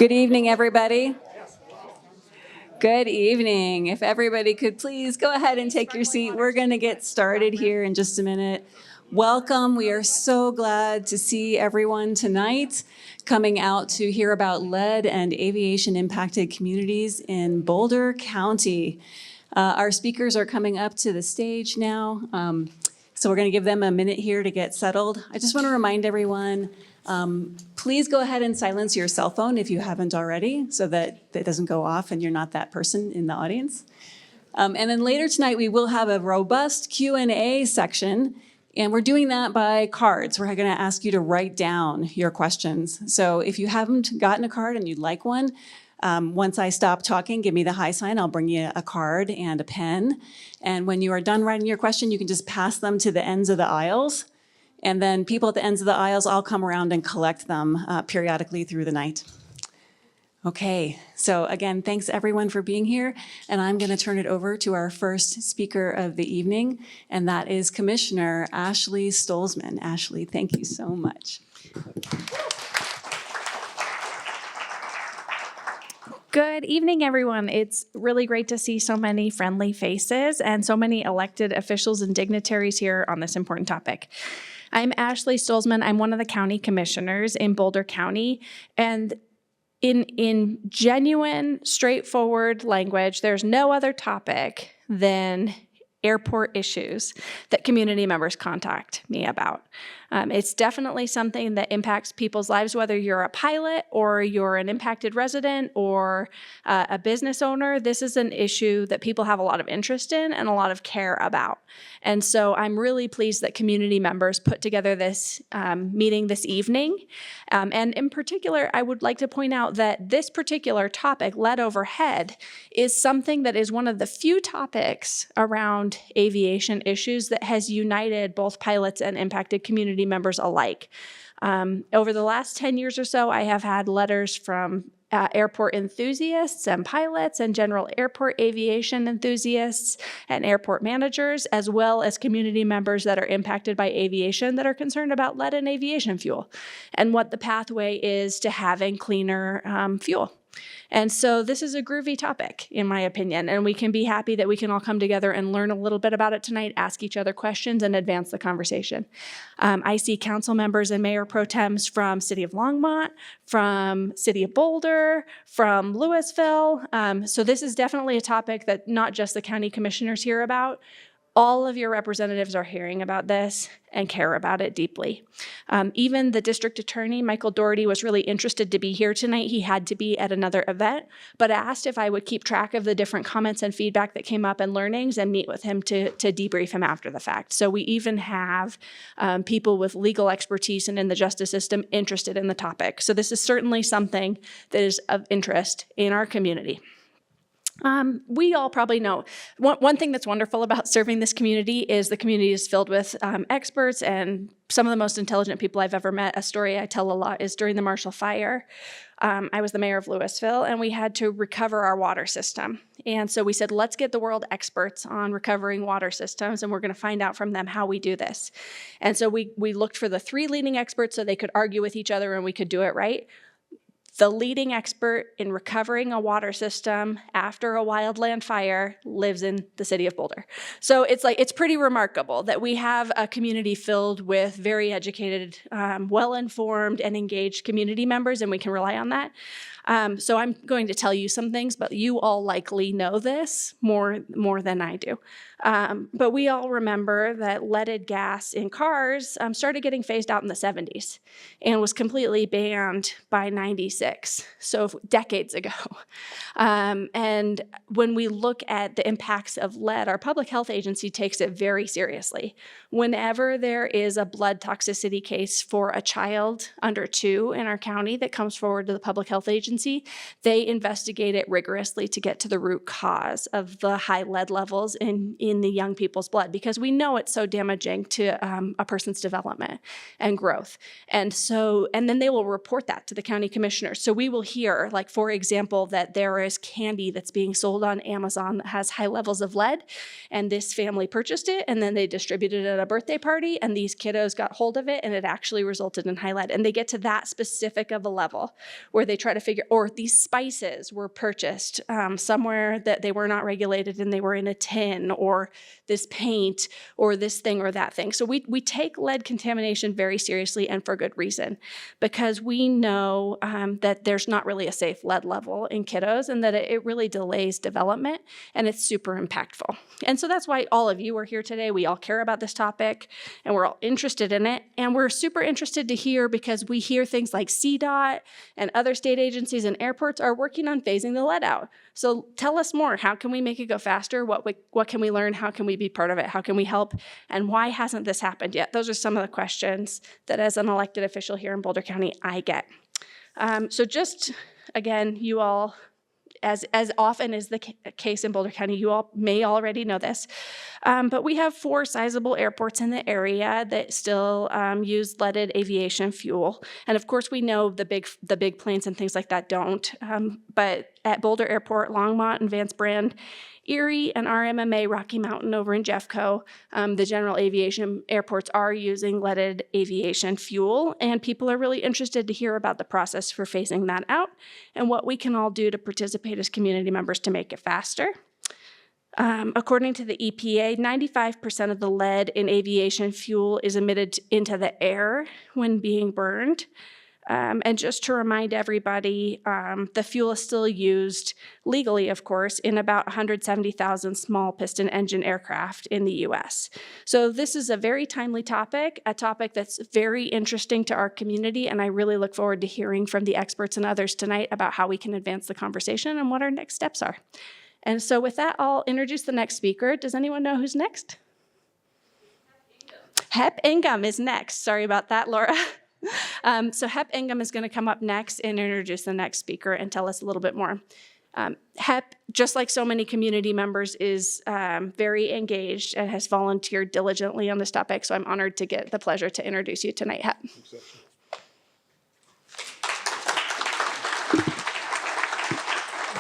Good evening, everybody. Good evening. If everybody could please go ahead and take your seat. We're going to get started here in just a minute. Welcome. We are so glad to see everyone tonight coming out to hear about lead and aviation impacted communities in Boulder County. Our speakers are coming up to the stage now. So we're going to give them a minute here to get settled. I just want to remind everyone, please go ahead and silence your cell phone if you haven't already, so that it doesn't go off and you're not that person in the audience. And then later tonight, we will have a robust Q&A section, and we're doing that by cards. We're going to ask you to write down your questions. So if you haven't gotten a card and you'd like one, once I stop talking, give me the high sign. I'll bring you a card and a pen. And when you are done writing your question, you can just pass them to the ends of the aisles. And then people at the ends of the aisles, I'll come around and collect them periodically through the night. Okay, so again, thanks everyone for being here. And I'm going to turn it over to our first speaker of the evening, and that is Commissioner Ashley Stolzmann. Ashley, thank you so much. Good evening, everyone. It's really great to see so many friendly faces and so many elected officials and dignitaries here on this important topic. I'm Ashley Stolzmann. I'm one of the county commissioners in Boulder County, and in genuine, straightforward language, there's no other topic than airport issues that community members contact me about. It's definitely something that impacts people's lives, whether you're a pilot or you're an impacted resident or a business owner. This is an issue that people have a lot of interest in and a lot of care about. And so I'm really pleased that community members put together this meeting this evening. And in particular, I would like to point out that this particular topic, lead overhead, is something that is one of the few topics around aviation issues that has united both pilots and impacted community members alike. Over the last 10 years or so, I have had letters from airport enthusiasts and pilots and general airport aviation enthusiasts and airport managers, as well as community members that are impacted by aviation that are concerned about lead and aviation fuel and what the pathway is to having cleaner fuel. And so this is a groovy topic, in my opinion, and we can be happy that we can all come together and learn a little bit about it tonight, ask each other questions, and advance the conversation. I see council members and mayor pro tems from City of Longmont, from City of Boulder, from Louisville. So this is definitely a topic that not just the county commissioners hear about. All of your representatives are hearing about this and care about it deeply. Even the district attorney, Michael Doherty, was really interested to be here tonight. He had to be at another event, but asked if I would keep track of the different comments and feedback that came up and learnings and meet with him to debrief him after the fact. So we even have people with legal expertise and in the justice system interested in the topic. So this is certainly something that is of interest in our community. We all probably know one thing that's wonderful about serving this community is the community is filled with experts and some of the most intelligent people I've ever met. A story I tell a lot is during the Marshall Fire. I was the mayor of Louisville, and we had to recover our water system. And so we said, let's get the world experts on recovering water systems, and we're going to find out from them how we do this. And so we looked for the 3 leading experts so they could argue with each other and we could do it right. The leading expert in recovering a water system after a wildland fire lives in the city of Boulder. So it's pretty remarkable that we have a community filled with very educated, well-informed, and engaged community members, and we can rely on that. So I'm going to tell you some things, but you all likely know this more than I do. But we all remember that leaded gas in cars started getting phased out in the 70s and was completely banned by 96, so decades ago. And when we look at the impacts of lead, our public health agency takes it very seriously. Whenever there is a blood toxicity case for a child under 2 in our county that comes forward to the public health agency, they investigate it rigorously to get to the root cause of the high lead levels in the young people's blood, because we know it's so damaging to a person's development and growth. And then they will report that to the county commissioners. So we will hear, like, for example, that there is candy that's being sold on Amazon that has high levels of lead, and this family purchased it, and then they distributed it at a birthday party, and these kiddos got hold of it, and it actually resulted in high lead. And they get to that specific of a level where they try to figure or these spices were purchased somewhere that they were not regulated and they were in a tin, or this paint or this thing or that thing. So we take lead contamination very seriously, and for good reason, because we know that there's not really a safe lead level in kiddos, and that it really delays development, and it's super impactful. And so that's why all of you are here today. We all care about this topic, and we're all interested in it, and we're super interested to hear, because we hear things like CDOT and other state agencies and airports are working on phasing the lead out. So tell us more. How can we make it go faster? What can we learn? How can we be part of it? How can we help? And why hasn't this happened yet? Those are some of the questions that, as an elected official here in Boulder County, I get. So just, again, you all, as often is the case in Boulder County, you all may already know this, but we have 4 sizable airports in the area that still use leaded aviation fuel. And of course, we know the big planes and things like that don't. But at Boulder Airport, Longmont and Vance Brand, Erie and RMMA, Rocky Mountain over in Jeffco, the general aviation airports are using leaded aviation fuel, and people are really interested to hear about the process for phasing that out and what we can all do to participate as community members to make it faster. According to the EPA, 95% of the lead in aviation fuel is emitted into the air when being burned. And just to remind everybody, the fuel is still used legally, of course, in about 170,000 small piston engine aircraft in the US. So this is a very timely topic, a topic that's very interesting to our community, and I really look forward to hearing from the experts and others tonight about how we can advance the conversation and what our next steps are. And so with that, I'll introduce the next speaker. Does anyone know who's next? Hep Ingham is next. Sorry about that, Laura. So Hep Ingham is going to come up next and introduce the next speaker and tell us a little bit more. Hep, just like so many community members, is very engaged and has volunteered diligently on this topic, so I'm honored to get the pleasure to introduce you tonight, Hep.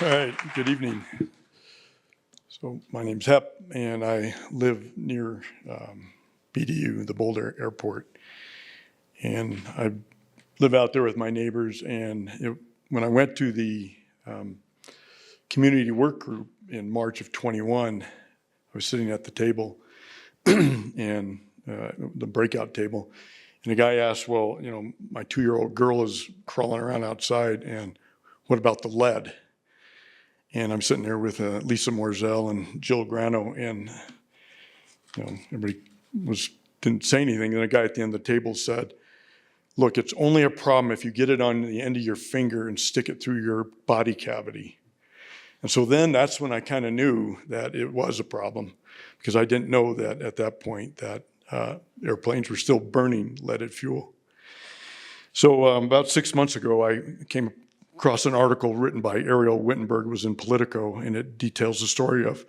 All right, good evening. So my name's Hep, and I live near BDU, the Boulder Airport. And I live out there with my neighbors, and when I went to the community work group in March of 21, I was sitting at the table, and the breakout table, and the guy asked, well, you know, my 2-year-old girl is crawling around outside, and what about the lead? And I'm sitting there with Lisa Morzell and Jill Grano, and you know, everybody didn't say anything. And the guy at the end of the table said, look, it's only a problem if you get it on the end of your finger and stick it through your body cavity. And so then that's when I kind of knew that it was a problem, because I didn't know that at that point that airplanes were still burning leaded fuel. So about 6 months ago, I came across an article written by Ariel Wittenberg, was in Politico, and it details the story of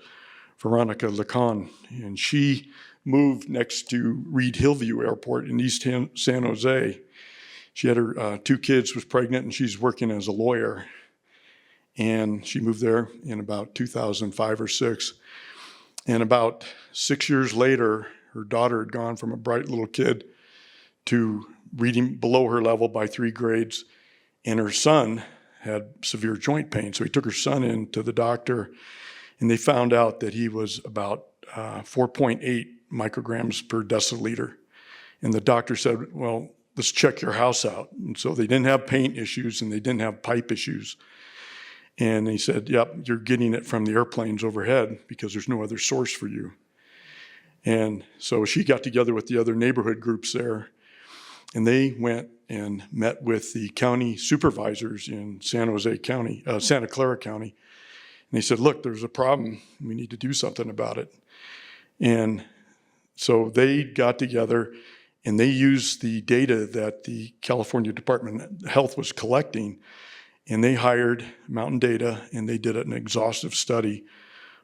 Veronica Lacan. And she moved next to Reed Hillview Airport in East San Jose. She had her 2 kids, was pregnant, and she's working as a lawyer. And she moved there in about 2005 or 6. And about 6 years later, her daughter had gone from a bright little kid to reading below her level by 3 grades. And her son had severe joint pain. So he took her son in to the doctor, and they found out that he was about 4.8 micrograms per deciliter. And the doctor said, well, let's check your house out. And so they didn't have paint issues and they didn't have pipe issues. And he said, yep, you're getting it from the airplanes overhead because there's no other source for you. And so she got together with the other neighborhood groups there, and they went and met with the county supervisors in Santa Clara County. And they said, look, there's a problem. We need to do something about it. And so they got together and they used the data that the California Department of Health was collecting, and they hired Mountain Data, and they did an exhaustive study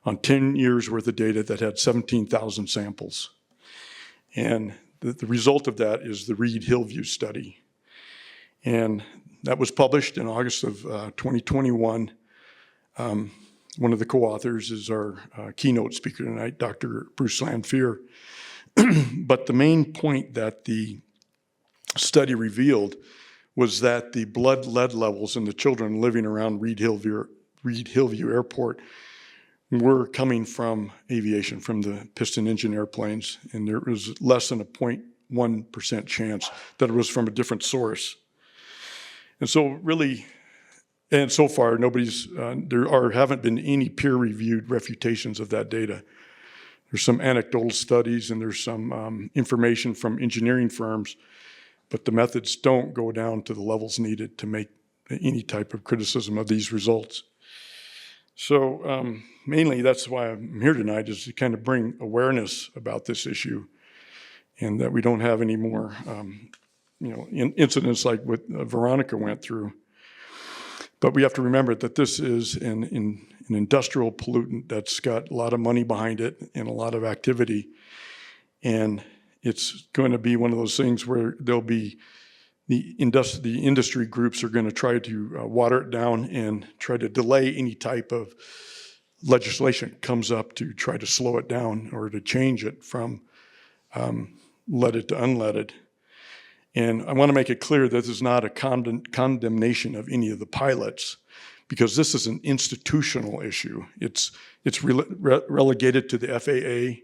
on 10 years worth of data that had 17,000 samples. And the result of that is the Reed Hillview study. And that was published in August of 2021. One of the co-authors is our keynote speaker tonight, Dr. Bruce Lanphear. But the main point that the study revealed was that the blood lead levels in the children living around Reed Hillview Airport were coming from aviation, from the piston engine airplanes, and there was less than a 0.1% chance that it was from a different source. And so really, and so far haven't been any peer-reviewed refutations of that data. There's some anecdotal studies and there's some information from engineering firms, but the methods don't go down to the levels needed to make any type of criticism of these results. So mainly that's why I'm here tonight, is to kind of bring awareness about this issue, and that we don't have any more incidents like what Veronica went through. But we have to remember that this is an industrial pollutant that's got a lot of money behind it and a lot of activity. And it's going to be one of those things where there'll be the industry groups are going to try to water it down and try to delay any type of legislation comes up to try to slow it down or to change it from leaded to unleaded. And I want to make it clear that this is not a condemnation of any of the pilots, because this is an institutional issue. It's relegated to the FAA,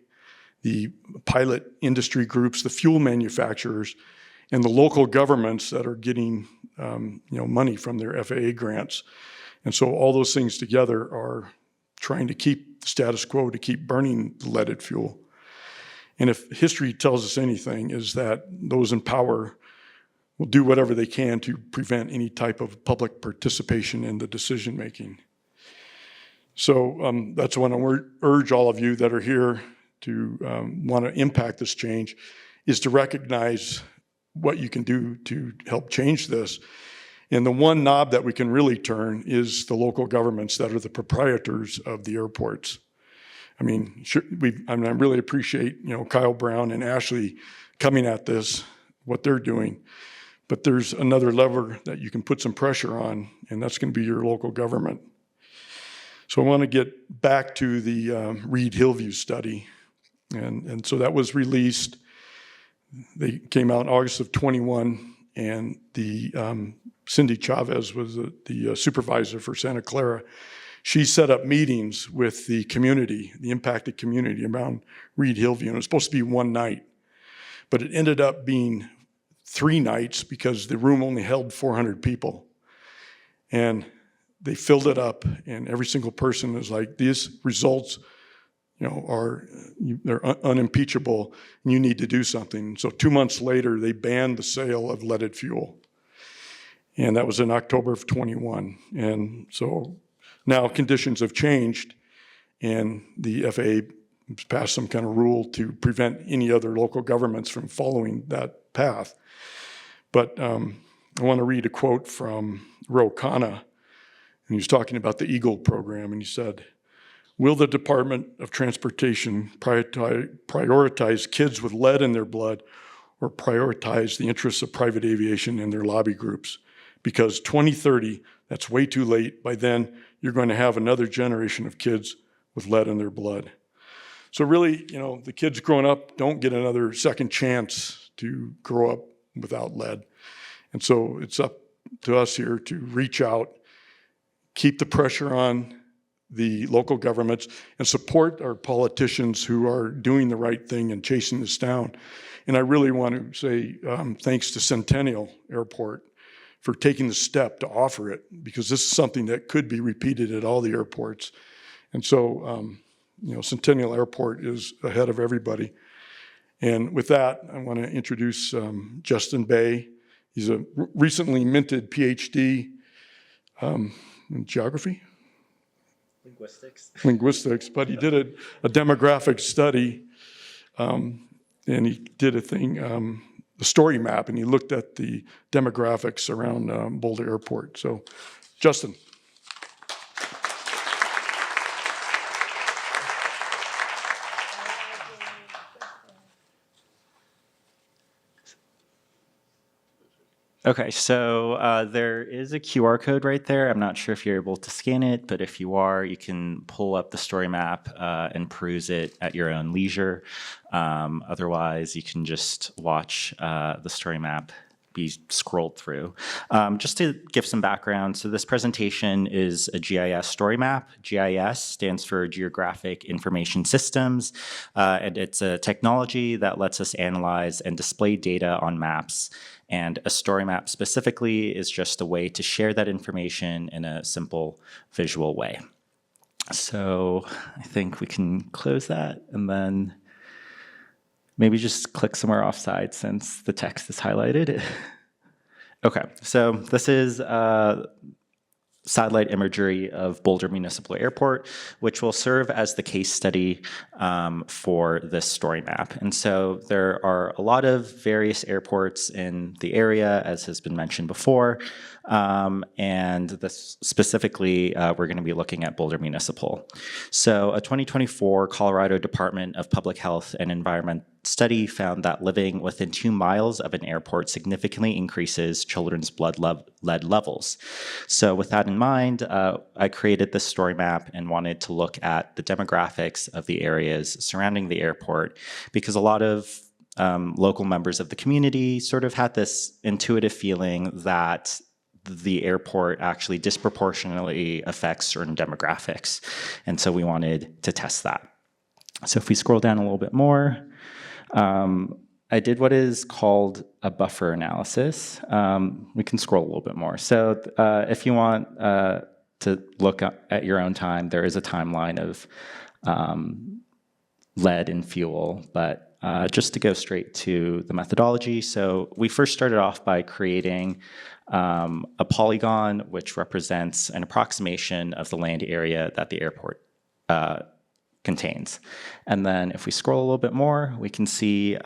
the pilot industry groups, the fuel manufacturers, and the local governments that are getting money from their FAA grants. And so all those things together are trying to keep the status quo, to keep burning the leaded fuel. And if history tells us anything, is that those in power will do whatever they can to prevent any type of public participation in the decision making. So that's what I want to urge all of you that are here to want to impact this change, is to recognize what you can do to help change this. And the one knob that we can really turn is the local governments that are the proprietors of the airports. I mean, I really appreciate, Kyle Brown and Ashley coming at this, what they're doing. But there's another lever that you can put some pressure on, and that's going to be your local government. So I want to get back to the Reed Hillview study. And so that was released. They came out in August of 21, and the Cindy Chavez was the supervisor for Santa Clara. She set up meetings with the community, the impacted community around Reed Hillview. And it was supposed to be one night, but it ended up being 3 nights because the room only held 400 people. And they filled it up, and every single person was like, these results they're unimpeachable, and you need to do something. So 2 months later, they banned the sale of leaded fuel. And that was in October of 21. And so now conditions have changed, and the FAA passed some kind of rule to prevent any other local governments from following that path. But I want to read a quote from Ro Khanna, and he was talking about the EAGLE program, and he said, "Will the Department of Transportation prioritize kids with lead in their blood, or prioritize the interests of private aviation and their lobby groups? Because 2030, that's way too late. By then, you're going to have another generation of kids with lead in their blood." So really, the kids growing up don't get another second chance to grow up without lead. And so it's up to us here to reach out, keep the pressure on the local governments, and support our politicians who are doing the right thing and chasing this down. And I really want to say thanks to Centennial Airport for taking the step to offer it, because this is something that could be repeated at all the airports. And so, Centennial Airport is ahead of everybody. And with that, I want to introduce Justin Bay. He's a recently minted PhD in geography? Linguistics, but he did a demographic study, and he did a thing, the story map, and he looked at the demographics around Boulder Airport. So, Justin. Okay, so there is a QR code right there. I'm not sure if you're able to scan it, but if you are, you can pull up the story map and peruse it at your own leisure. Otherwise, you can just watch the story map be scrolled through. Just to give some background, so this presentation is a GIS story map. GIS stands for Geographic Information Systems, and it's a technology that lets us analyze and display data on maps. And a story map specifically is just a way to share that information in a simple visual way. So I think we can close that and then maybe just click somewhere offside since the text is highlighted. Okay, so this is satellite imagery of Boulder Municipal Airport, which will serve as the case study for this story map. And so there are a lot of various airports in the area, as has been mentioned before. And this specifically, we're going to be looking at Boulder Municipal. So a 2024 Colorado Department of Public Health and Environment study found that living within 2 miles of an airport significantly increases children's blood lead levels. So with that in mind, I created this story map and wanted to look at the demographics of the areas surrounding the airport, because a lot of local members of the community sort of had this intuitive feeling that the airport actually disproportionately affects certain demographics. And so we wanted to test that. So if we scroll down a little bit more, I did what is called a buffer analysis. We can scroll a little bit more. So if you want to look at your own time, there is a timeline of lead and fuel, but just to go straight to the methodology. So we first started off by creating a polygon, which represents an approximation of the land area that the airport contains. And then if we scroll a little bit more, we can see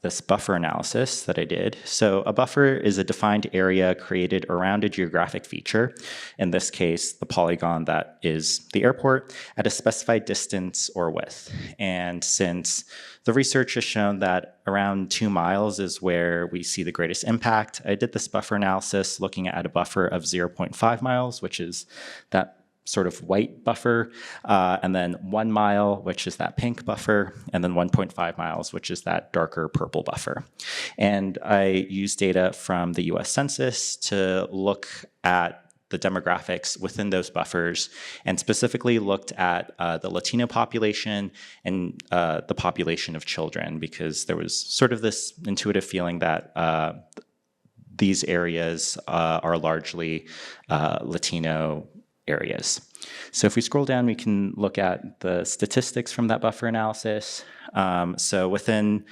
this buffer analysis that I did. So a buffer is a defined area created around a geographic feature, in this case, the polygon that is the airport, at a specified distance or width. And since the research has shown that around 2 miles is where we see the greatest impact, I did this buffer analysis looking at a buffer of 0.5 miles, which is that sort of white buffer, and then 1 mile, which is that pink buffer, and then 1.5 miles, which is that darker purple buffer. And I used data from the US Census to look at the demographics within those buffers, and specifically looked at the Latino population and the population of children, because there was sort of this intuitive feeling that these areas are largely Latino areas. So if we scroll down, we can look at the statistics from that buffer analysis. So within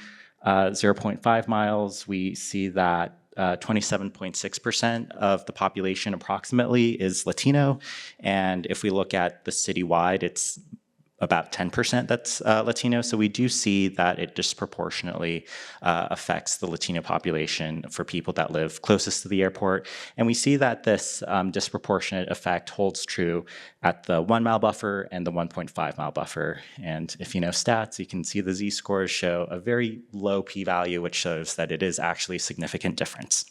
0.5 miles, we see that 27.6% of the population approximately is Latino. And if we look at the citywide, it's about 10% that's Latino. So we do see that it disproportionately affects the Latino population for people that live closest to the airport. And we see that this disproportionate effect holds true at the 1 mile buffer and the 1.5 mile buffer. And if you know stats, you can see the z-scores show a very low p-value, which shows that it is actually a significant difference.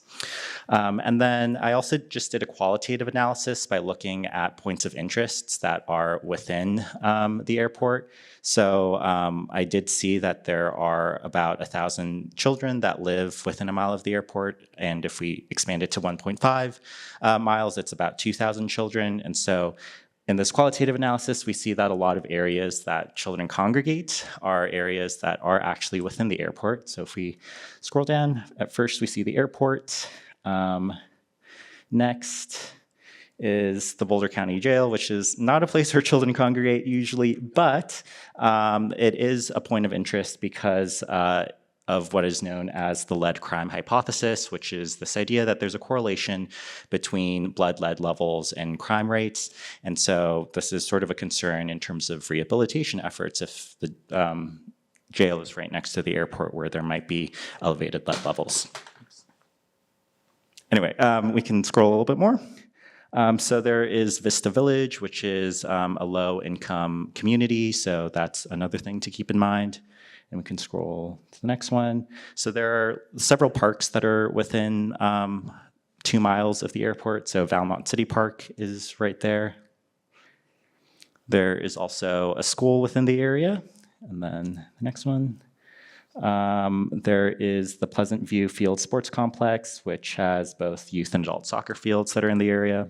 And then I also just did a qualitative analysis by looking at points of interest that are within the airport. So I did see that there are about 1,000 children that live within a mile of the airport. And if we expand it to 1.5 miles, it's about 2,000 children. And so in this qualitative analysis, we see that a lot of areas that children congregate are areas that are actually within the airport. So if we scroll down, at first we see the airport. Next is the Boulder County Jail, which is not a place where children congregate usually, but it is a point of interest because of what is known as the lead crime hypothesis, which is this idea that there's a correlation between blood lead levels and crime rates. And so this is sort of a concern in terms of rehabilitation efforts if the jail is right next to the airport where there might be elevated lead levels. Anyway, we can scroll a little bit more. So there is Vista Village, which is a low-income community, so that's another thing to keep in mind. And we can scroll to the next one. So there are several parks that are within 2 miles of the airport. So Valmont City Park is right there. There is also a school within the area. And then the next one. There is the Pleasant View Field Sports Complex, which has both youth and adult soccer fields that are in the area.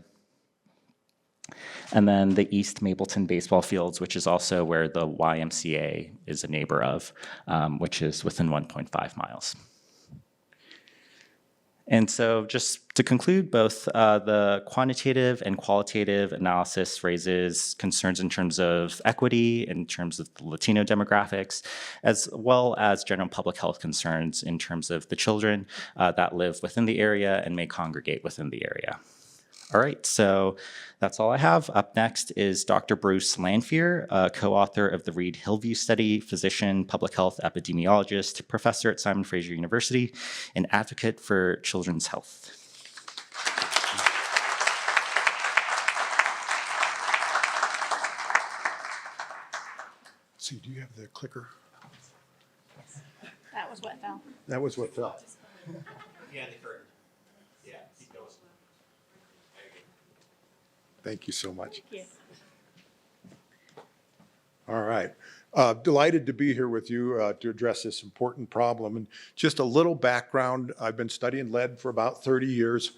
And then the East Mapleton baseball fields, which is also where the YMCA is a neighbor of, which is within 1.5 miles. And so just to conclude, both the quantitative and qualitative analysis raises concerns in terms of equity, in terms of the Latino demographics, as well as general public health concerns in terms of the children that live within the area and may congregate within the area. All right, so that's all I have. Up next is Dr. Bruce Lanphear, co-author of the Reed-Hillview study, physician, public health epidemiologist, professor at Simon Fraser University, and advocate for children's health. Let's see, do you have the clicker? That was what fell. That was what fell. Yeah, the curtain. Yeah, keep going. Thank you so much. Thank you. All right. Delighted to be here with you to address this important problem. And just a little background, I've been studying lead for about 30 years.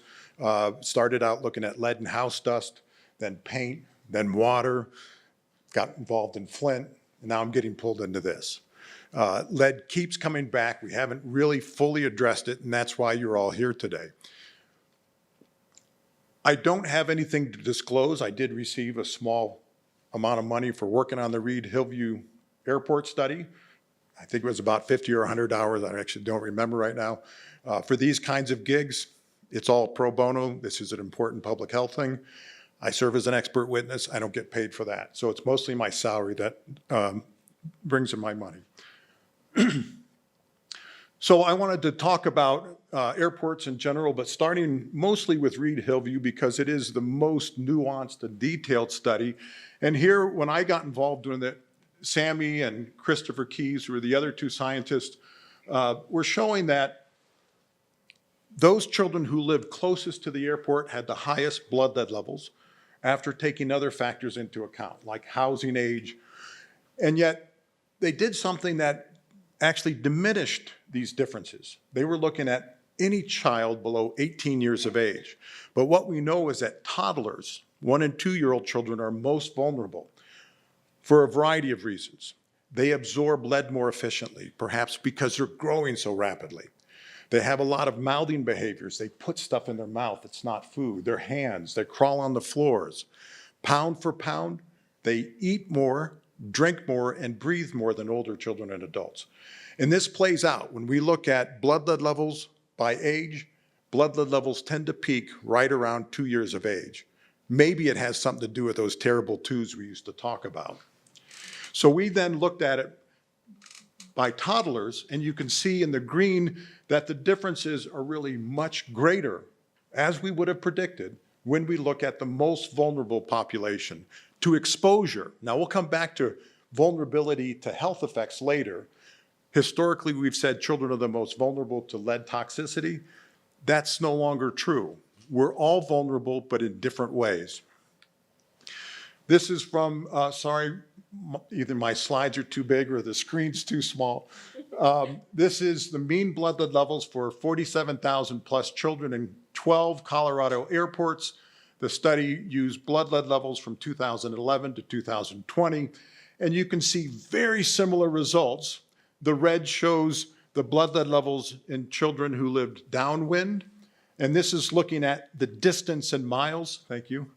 Started out looking at lead and house dust, then paint, then water, got involved in Flint, and now I'm getting pulled into this. Lead keeps coming back. We haven't really fully addressed it, and that's why you're all here today. I don't have anything to disclose. I did receive a small amount of money for working on the Reed-Hillview Airport study. I think it was about 50 or 100 hours. I actually don't remember right now. For these kinds of gigs, it's all pro bono. This is an important public health thing. I serve as an expert witness. I don't get paid for that. So it's mostly my salary that brings in my money. So I wanted to talk about airports in general, but starting mostly with Reed-Hillview because it is the most nuanced and detailed study. And here, when I got involved in it, Sammy and Christopher Keyes, who were the other two scientists, were showing that those children who lived closest to the airport had the highest blood lead levels after taking other factors into account, like housing age. And yet, they did something that actually diminished these differences. They were looking at any child below 18 years of age. But what we know is that toddlers, 1- and 2-year-old children, are most vulnerable for a variety of reasons. They absorb lead more efficiently, perhaps because they're growing so rapidly. They have a lot of mouthing behaviors. They put stuff in their mouth that's not food. Their hands, they crawl on the floors. Pound for pound, they eat more, drink more, and breathe more than older children and adults. And this plays out. When we look at blood lead levels by age, blood lead levels tend to peak right around 2 years of age. Maybe it has something to do with those terrible twos we used to talk about. So we then looked at it by toddlers, and you can see in the green that the differences are really much greater, as we would have predicted, when we look at the most vulnerable population to exposure. Now, we'll come back to vulnerability to health effects later. Historically, we've said children are the most vulnerable to lead toxicity. That's no longer true. We're all vulnerable, but in different ways. This is from, sorry, either my slides are too big or the screen's too small. This is the mean blood lead levels for 47,000 plus children in 12 Colorado airports. The study used blood lead levels from 2011 to 2020, and you can see very similar results. The red shows the blood lead levels in children who lived downwind, and this is looking at the distance in miles. Thank you.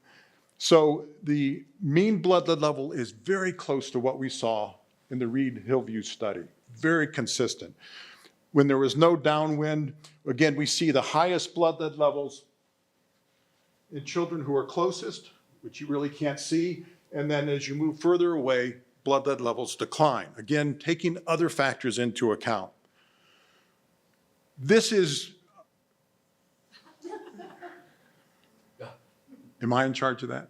So the mean blood lead level is very close to what we saw in the Reed-Hillview study, very consistent. When there was no downwind, again, we see the highest blood lead levels in children who are closest, which you really can't see, and then as you move further away, blood lead levels decline. Again, taking other factors into account. This is, am I in charge of that?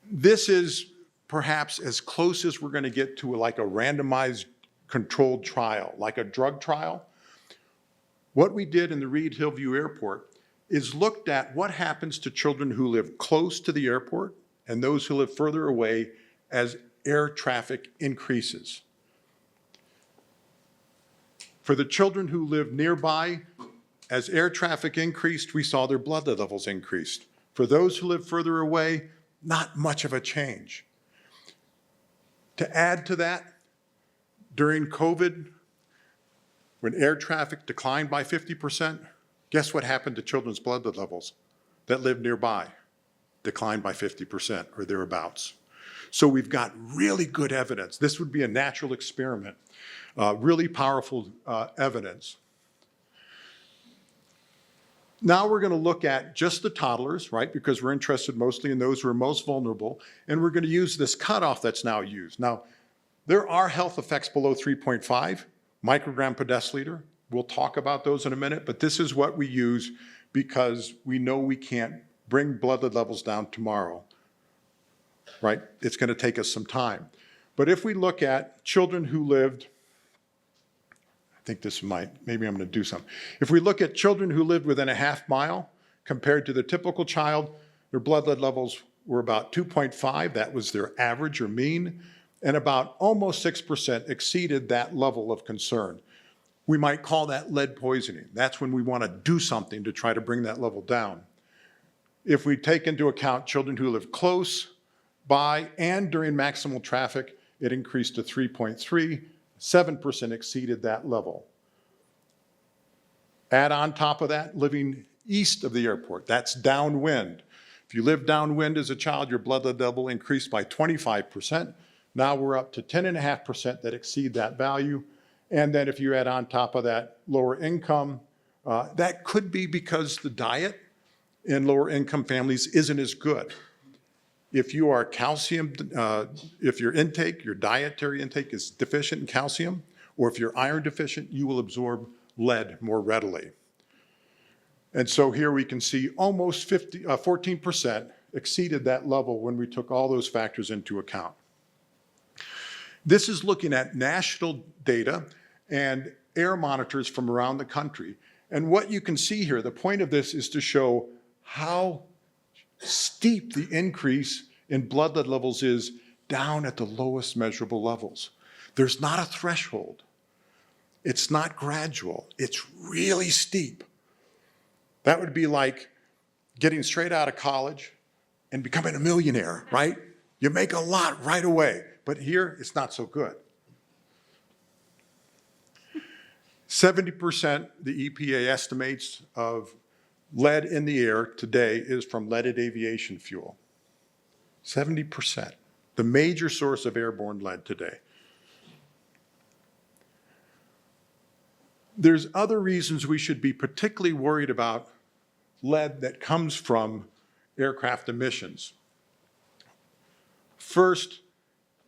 This is perhaps as close as we're going to get to like a randomized controlled trial, like a drug trial. What we did in the Reed-Hillview Airport is looked at what happens to children who live close to the airport and those who live further away as air traffic increases. For the children who lived nearby, as air traffic increased, we saw their blood levels increased. For those who lived further away, not much of a change. To add to that, during COVID, when air traffic declined by 50%, guess what happened to children's blood levels that lived nearby? Declined by 50% or thereabouts. So we've got really good evidence. This would be a natural experiment, really powerful evidence. Now we're going to look at just the toddlers, right? Because we're interested mostly in those who are most vulnerable. And we're going to use this cutoff that's now used. Now, there are health effects below 3.5 microgram per deciliter. We'll talk about those in a minute, but this is what we use because we know we can't bring blood levels down tomorrow, right? It's going to take us some time. But if we look at children who lived, I think this maybe I'm going to do something. If we look at children who lived within a half mile compared to the typical child, their blood lead levels were about 2.5. That was their average or mean. And about almost 6% exceeded that level of concern. We might call that lead poisoning. That's when we want to do something to try to bring that level down. If we take into account children who live close by and during maximal traffic, it increased to 3.3. 7% exceeded that level. Add on top of that, living east of the airport, that's downwind. If you live downwind as a child, your blood level increased by 25%. Now we're up to 10.5% that exceed that value. And then if you add on top of that lower income, that could be because the diet in lower income families isn't as good. If you are calcium, if your dietary intake is deficient in calcium, or if you're iron deficient, you will absorb lead more readily. And so here we can see almost 14% exceeded that level when we took all those factors into account. This is looking at national data and air monitors from around the country. And what you can see here, the point of this is to show how steep the increase in blood lead levels is down at the lowest measurable levels. There's not a threshold. It's not gradual. It's really steep. That would be like getting straight out of college and becoming a millionaire, right? You make a lot right away, but here it's not so good. 70%, the EPA estimates, of lead in the air today is from leaded aviation fuel. 70%, the major source of airborne lead today. There's other reasons we should be particularly worried about lead that comes from aircraft emissions. First,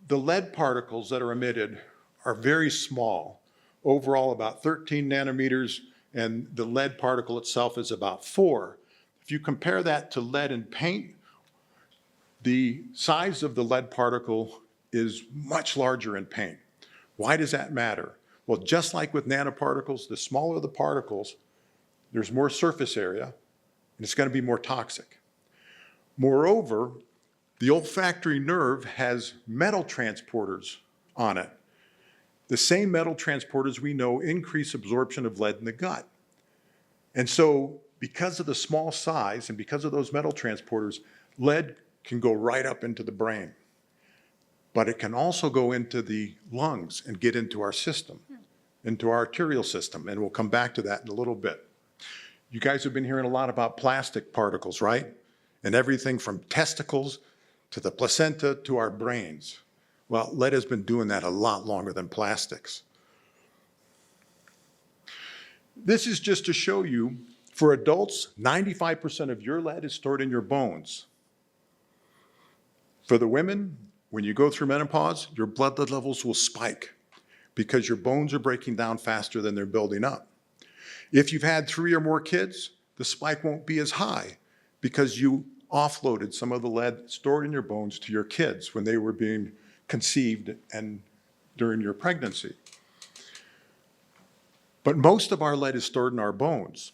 the lead particles that are emitted are very small. Overall, about 13 nanometers, and the lead particle itself is about 4. If you compare that to lead in paint, the size of the lead particle is much larger in paint. Why does that matter? Well, just like with nanoparticles, the smaller the particles, there's more surface area, and it's going to be more toxic. Moreover, the olfactory nerve has metal transporters on it. The same metal transporters we know increase absorption of lead in the gut. And so because of the small size and because of those metal transporters, lead can go right up into the brain. But it can also go into the lungs and get into our system, into our arterial system, and we'll come back to that in a little bit. You guys have been hearing a lot about plastic particles, right? And everything from testicles to the placenta to our brains. Well, lead has been doing that a lot longer than plastics. This is just to show you, for adults, 95% of your lead is stored in your bones. For the women, when you go through menopause, your blood lead levels will spike because your bones are breaking down faster than they're building up. If you've had 3 or more kids, the spike won't be as high because you offloaded some of the lead stored in your bones to your kids when they were being conceived and during your pregnancy. But most of our lead is stored in our bones.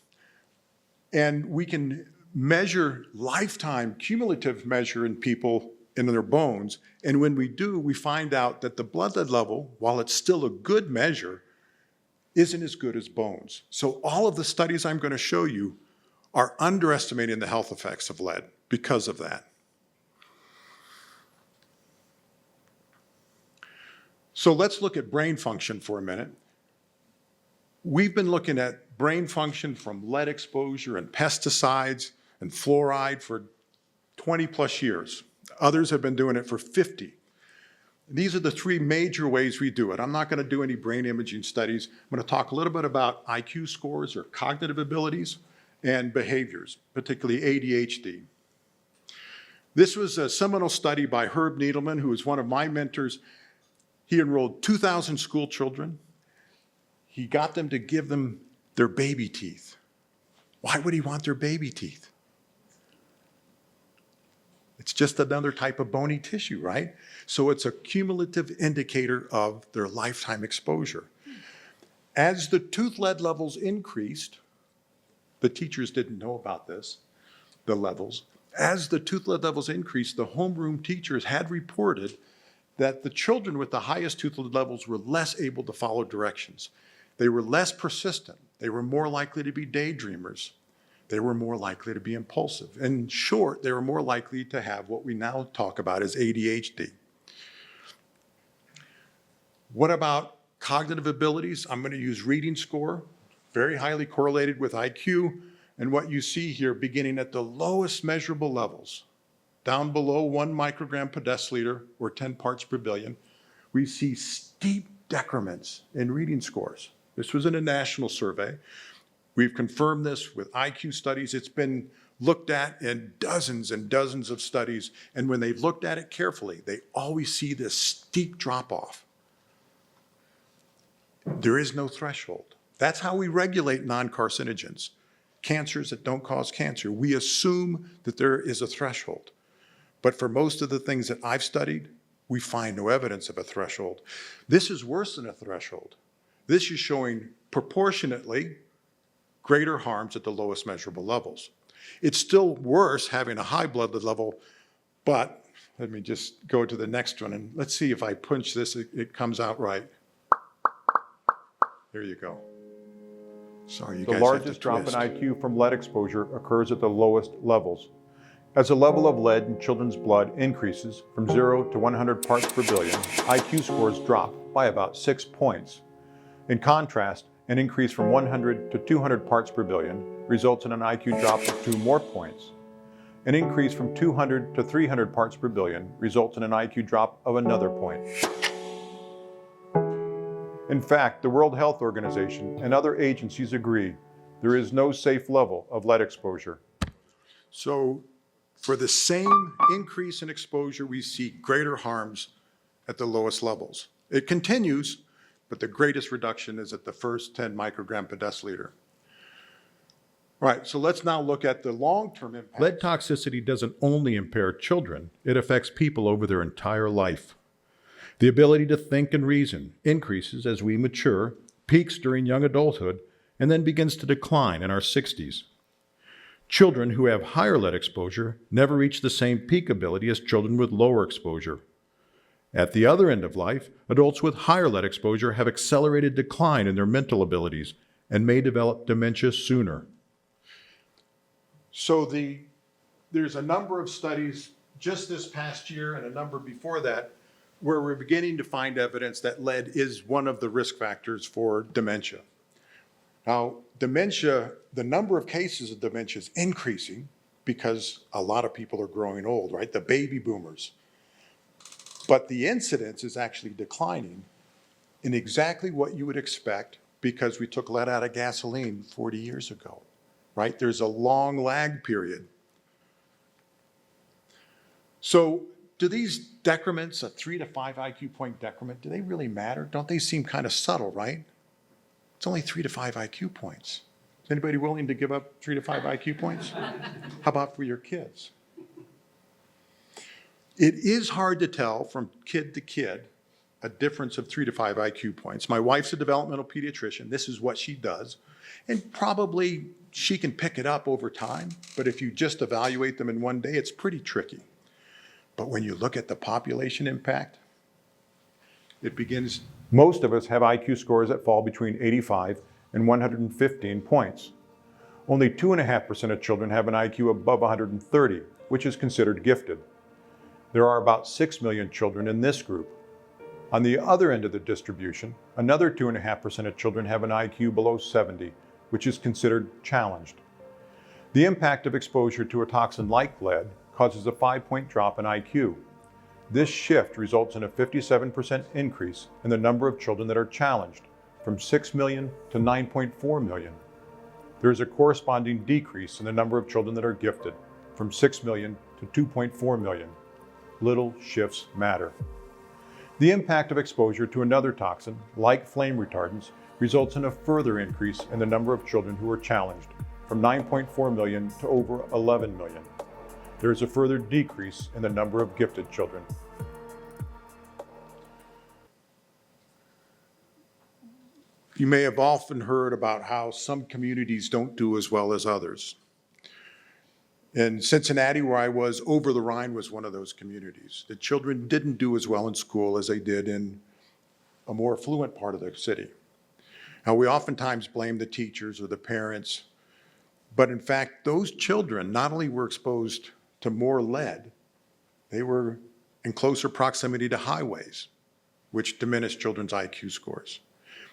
And we can measure lifetime cumulative measure in people in their bones. And when we do, we find out that the blood lead level, while it's still a good measure, isn't as good as bones. So all of the studies I'm going to show you are underestimating the health effects of lead because of that. So let's look at brain function for a minute. We've been looking at brain function from lead exposure and pesticides and fluoride for 20 plus years. Others have been doing it for 50. These are the three major ways we do it. I'm not going to do any brain imaging studies. I'm going to talk a little bit about IQ scores or cognitive abilities and behaviors, particularly ADHD. This was a seminal study by Herb Needleman, who was one of my mentors. He enrolled 2,000 school children. He got them to give them their baby teeth. Why would he want their baby teeth? It's just another type of bony tissue, right? So it's a cumulative indicator of their lifetime exposure. As the tooth lead levels increased, the teachers didn't know about this, the levels. As the tooth lead levels increased, the homeroom teachers had reported that the children with the highest tooth lead levels were less able to follow directions. They were less persistent. They were more likely to be daydreamers. They were more likely to be impulsive. In short, they were more likely to have what we now talk about as ADHD. What about cognitive abilities? I'm going to use reading score, very highly correlated with IQ. And what you see here, beginning at the lowest measurable levels, down below 1 microgram per deciliter or 10 parts per billion, we see steep decrements in reading scores. This was in a national survey. We've confirmed this with IQ studies. It's been looked at in dozens and dozens of studies, and when they've looked at it carefully, they always see this steep drop-off. There is no threshold. That's how we regulate non-carcinogens, cancers that don't cause cancer. We assume that there is a threshold. But for most of the things that I've studied, we find no evidence of a threshold. This is worse than a threshold. This is showing proportionately greater harms at the lowest measurable levels. It's still worse having a high blood lead level, but let me just go to the next one, and let's see if I punch this, it comes out right. There you go. Sorry, you guys have to twist. The largest drop in IQ from lead exposure occurs at the lowest levels. As the level of lead in children's blood increases from 0 to 100 parts per billion, IQ scores drop by about 6 points. In contrast, an increase from 100 to 200 parts per billion results in an IQ drop of 2 more points. An increase from 200 to 300 parts per billion results in an IQ drop of another point. In fact, the World Health Organization and other agencies agree there is no safe level of lead exposure. So for the same increase in exposure, we see greater harms at the lowest levels. It continues, but the greatest reduction is at the first 10 microgram per deciliter. All right, so let's now look at the long-term impact. Lead toxicity doesn't only impair children, it affects people over their entire life. The ability to think and reason increases as we mature, peaks during young adulthood, and then begins to decline in our 60s. Children who have higher lead exposure never reach the same peak ability as children with lower exposure. At the other end of life, adults with higher lead exposure have accelerated decline in their mental abilities and may develop dementia sooner. So there's a number of studies just this past year and a number before that where we're beginning to find evidence that lead is one of the risk factors for dementia. Now, dementia, the number of cases of dementia is increasing because a lot of people are growing old, right? The baby boomers. But the incidence is actually declining in exactly what you would expect because we took lead out of gasoline 40 years ago, right? There's a long lag period. So do these decrements, a 3 to 5 IQ point decrement, do they really matter? Don't they seem kind of subtle, right? It's only 3 to 5 IQ points. Is anybody willing to give up 3 to 5 IQ points? How about for your kids? It is hard to tell from kid to kid a difference of 3 to 5 IQ points. My wife's a developmental pediatrician. This is what she does. And probably she can pick it up over time, but if you just evaluate them in one day, it's pretty tricky. But when you look at the population impact, it begins. Most of us have IQ scores that fall between 85 and 115 points. Only 2.5% of children have an IQ above 130, which is considered gifted. There are about 6 million children in this group. On the other end of the distribution, another 2.5% of children have an IQ below 70, which is considered challenged. The impact of exposure to a toxin like lead causes a 5-point drop in IQ. This shift results in a 57% increase in the number of children that are challenged, from 6 million to 9.4 million. There is a corresponding decrease in the number of children that are gifted, from 6 million to 2.4 million. Little shifts matter. The impact of exposure to another toxin, like flame retardants, results in a further increase in the number of children who are challenged, from 9.4 million to over 11 million. There is a further decrease in the number of gifted children. You may have often heard about how some communities don't do as well as others. In Cincinnati, where I was, over the Rhine was one of those communities. The children didn't do as well in school as they did in a more affluent part of the city. Now, we oftentimes blame the teachers or the parents, but in fact, those children not only were exposed to more lead, they were in closer proximity to highways, which diminished children's IQ scores.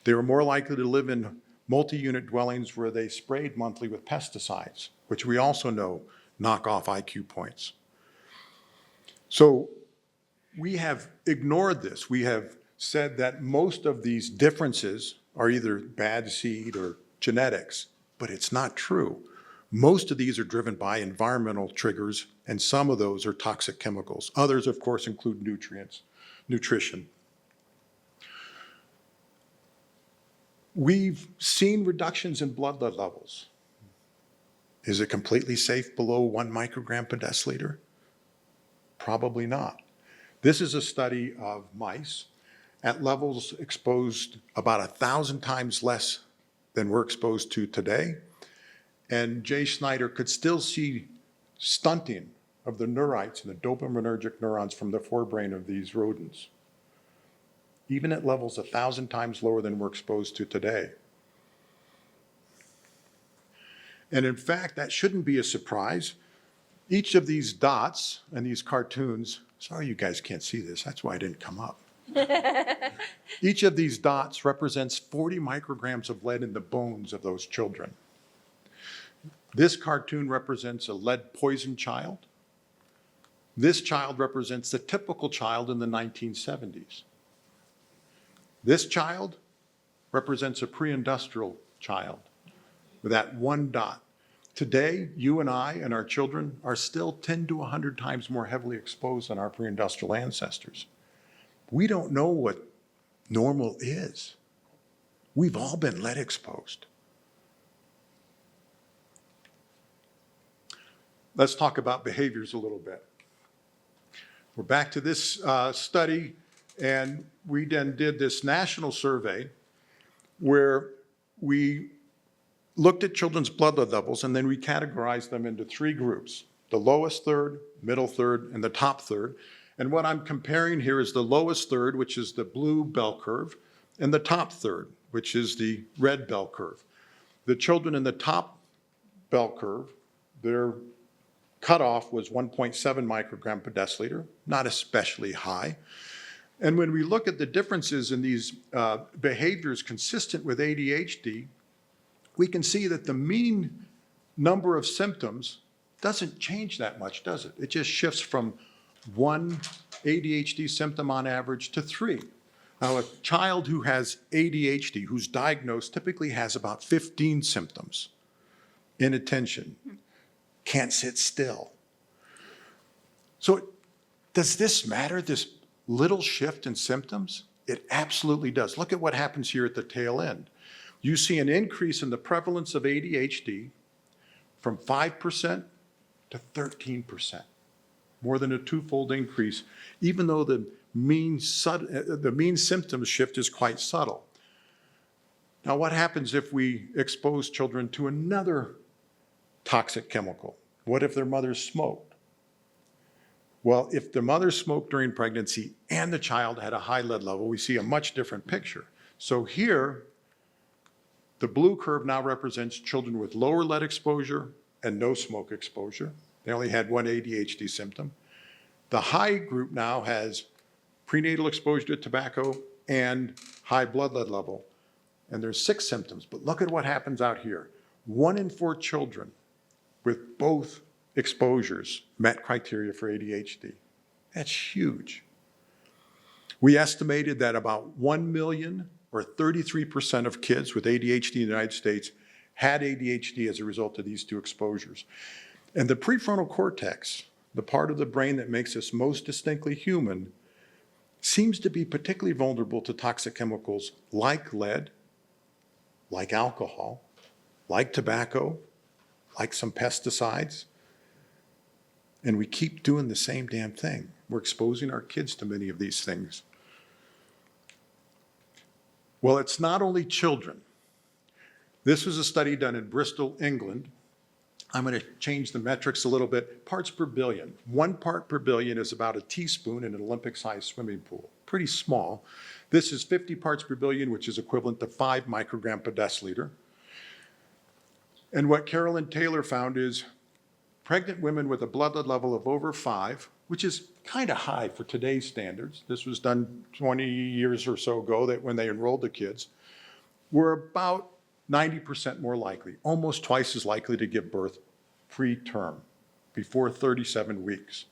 They were more likely to live in multi-unit dwellings where they sprayed monthly with pesticides, which we also know knock off IQ points. So we have ignored this. We have said that most of these differences are either bad seed or genetics, but it's not true. Most of these are driven by environmental triggers, and some of those are toxic chemicals. Others, of course, include nutrition. We've seen reductions in blood lead levels. Is it completely safe below 1 microgram per deciliter? Probably not. This is a study of mice at levels exposed about 1,000 times less than we're exposed to today. And Jay Snyder could still see stunting of the neurites and the dopaminergic neurons from the forebrain of these rodents, even at levels 1,000 times lower than we're exposed to today. And in fact, that shouldn't be a surprise. Each of these dots and these cartoons, sorry you guys can't see this, that's why I didn't come up. Each of these dots represents 40 micrograms of lead in the bones of those children. This cartoon represents a lead poisoned child. This child represents the typical child in the 1970s. This child represents a pre-industrial child with that one dot. Today, you and I and our children are still 10 to 100 times more heavily exposed than our pre-industrial ancestors. We don't know what normal is. We've all been lead exposed. Let's talk about behaviors a little bit. We're back to this study, and we then did this national survey where we looked at children's blood lead levels, and then we categorized them into 3 groups: the lowest third, middle third, and the top third. And what I'm comparing here is the lowest third, which is the blue bell curve, and the top third, which is the red bell curve. The children in the top bell curve, their cutoff was 1.7 microgram per deciliter, not especially high. And when we look at the differences in these behaviors consistent with ADHD, we can see that the mean number of symptoms doesn't change that much, does it? It just shifts from 1 ADHD symptom on average to 3. Now, a child who has ADHD, who's diagnosed, typically has about 15 symptoms. Inattention, can't sit still. So does this matter, this little shift in symptoms? It absolutely does. Look at what happens here at the tail end. You see an increase in the prevalence of ADHD from 5% to 13%, more than a 2-fold increase, even though the mean symptom shift is quite subtle. Now, what happens if we expose children to another toxic chemical? What if their mother smoked? Well, if the mother smoked during pregnancy and the child had a high lead level, we see a much different picture. So here, the blue curve now represents children with lower lead exposure and no smoke exposure. They only had one ADHD symptom. The high group now has prenatal exposure to tobacco and high blood lead level. And there's 6 symptoms, but look at what happens out here. 1 in 4 children with both exposures met criteria for ADHD. That's huge. We estimated that about 1 million or 33% of kids with ADHD in the United States had ADHD as a result of these 2 exposures. And the prefrontal cortex, the part of the brain that makes us most distinctly human, seems to be particularly vulnerable to toxic chemicals like lead, like alcohol, like tobacco, like some pesticides. And we keep doing the same damn thing. We're exposing our kids to many of these things. Well, it's not only children. This was a study done in Bristol, England. I'm going to change the metrics a little bit. Parts per billion. 1 part per billion is about a teaspoon in an Olympic-sized swimming pool. Pretty small. This is 50 parts per billion, which is equivalent to 5 microgram per deciliter. And what Carolyn Taylor found is pregnant women with a blood lead level of over 5, which is kind of high for today's standards. This was done 20 years or so ago that when they enrolled the kids, were about 90% more likely, almost twice as likely to give birth preterm, before 37 weeks.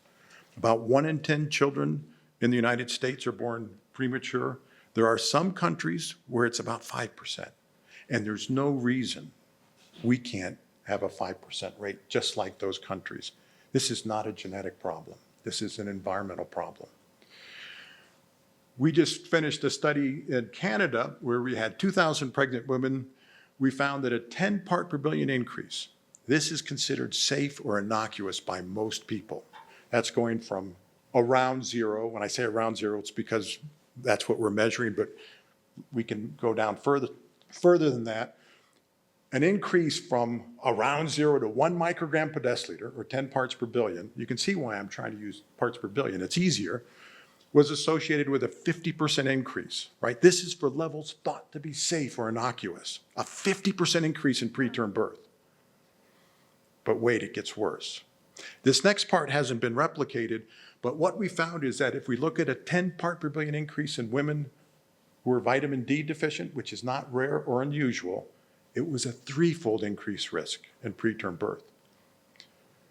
About 1 in 10 children in the United States are born premature. There are some countries where it's about 5%. And there's no reason we can't have a 5% rate just like those countries. This is not a genetic problem. This is an environmental problem. We just finished a study in Canada where we had 2,000 pregnant women. We found that a 10 part per billion increase, this is considered safe or innocuous by most people. That's going from around 0. When I say around 0, it's because that's what we're measuring, but we can go down further than that. An increase from around 0 to 1 microgram per deciliter, or 10 parts per billion, you can see why I'm trying to use parts per billion, it's easier, was associated with a 50% increase, right? This is for levels thought to be safe or innocuous, a 50% increase in preterm birth. But wait, it gets worse. This next part hasn't been replicated, but what we found is that if we look at a 10 part per billion increase in women who are vitamin D deficient, which is not rare or unusual, it was a 3-fold increased risk in preterm birth.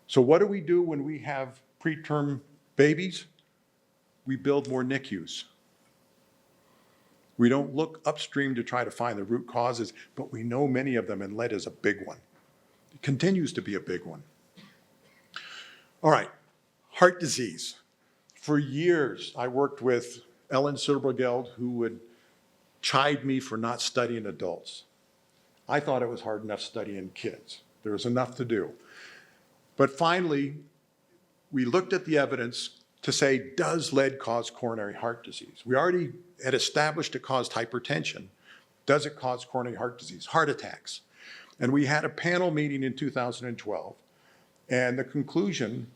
So what do we do when we have preterm babies? We build more NICUs. We don't look upstream to try to find the root causes, but we know many of them, and lead is a big one. It continues to be a big one. All right, heart disease. For years, I worked with Ellen Silbergeld, who would chide me for not studying adults. I thought it was hard enough studying kids. There was enough to do. But finally, we looked at the evidence to say, does lead cause coronary heart disease? We already had established it caused hypertension. Does it cause coronary heart disease, heart attacks? And we had a panel meeting in 2012, and the conclusion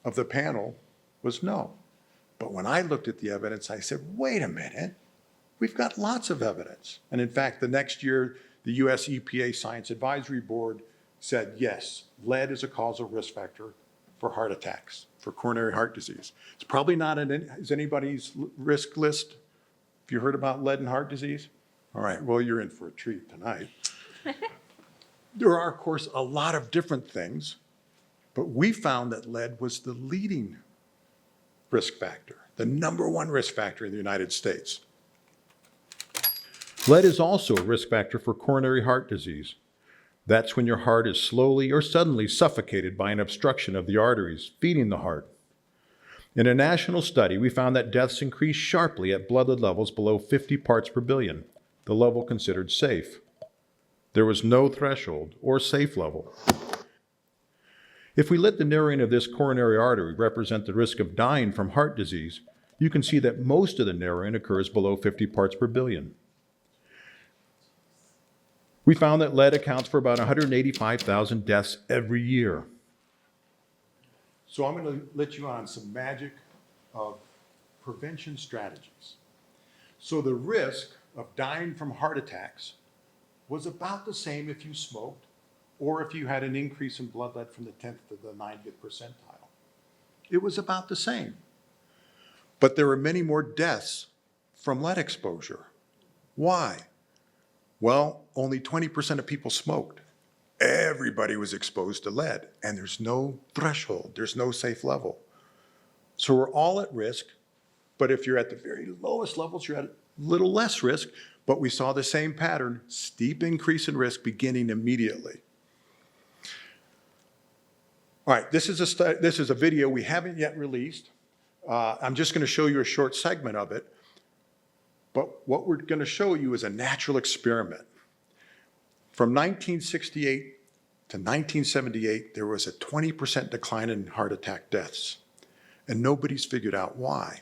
of the panel was no. But when I looked at the evidence, I said, wait a minute, we've got lots of evidence. And in fact, the next year, the US EPA Science Advisory Board said, yes, lead is a causal risk factor for heart attacks, for coronary heart disease. It's probably not is anybody's risk list. Have you heard about lead and heart disease? All right, well, you're in for a treat tonight. There are, of course, a lot of different things, but we found that lead was the leading risk factor, the #1 risk factor in the United States. Lead is also a risk factor for coronary heart disease. That's when your heart is slowly or suddenly suffocated by an obstruction of the arteries feeding the heart. In a national study, we found that deaths increased sharply at blood lead levels below 50 parts per billion, the level considered safe. There was no threshold or safe level. If we let the narrowing of this coronary artery represent the risk of dying from heart disease, you can see that most of the narrowing occurs below 50 parts per billion. We found that lead accounts for about 185,000 deaths every year. So I'm going to let you on some magic of prevention strategies. So the risk of dying from heart attacks was about the same if you smoked or if you had an increase in blood lead from the 10th to the 90th percentile. It was about the same. But there were many more deaths from lead exposure. Why? Well, only 20% of people smoked. Everybody was exposed to lead, and there's no threshold, there's no safe level. So we're all at risk, but if you're at the very lowest levels, you're at a little less risk, but we saw the same pattern, steep increase in risk beginning immediately. All right, this is a video we haven't yet released. I'm just going to show you a short segment of it, but what we're going to show you is a natural experiment. From 1968 to 1978, there was a 20% decline in heart attack deaths, and nobody's figured out why.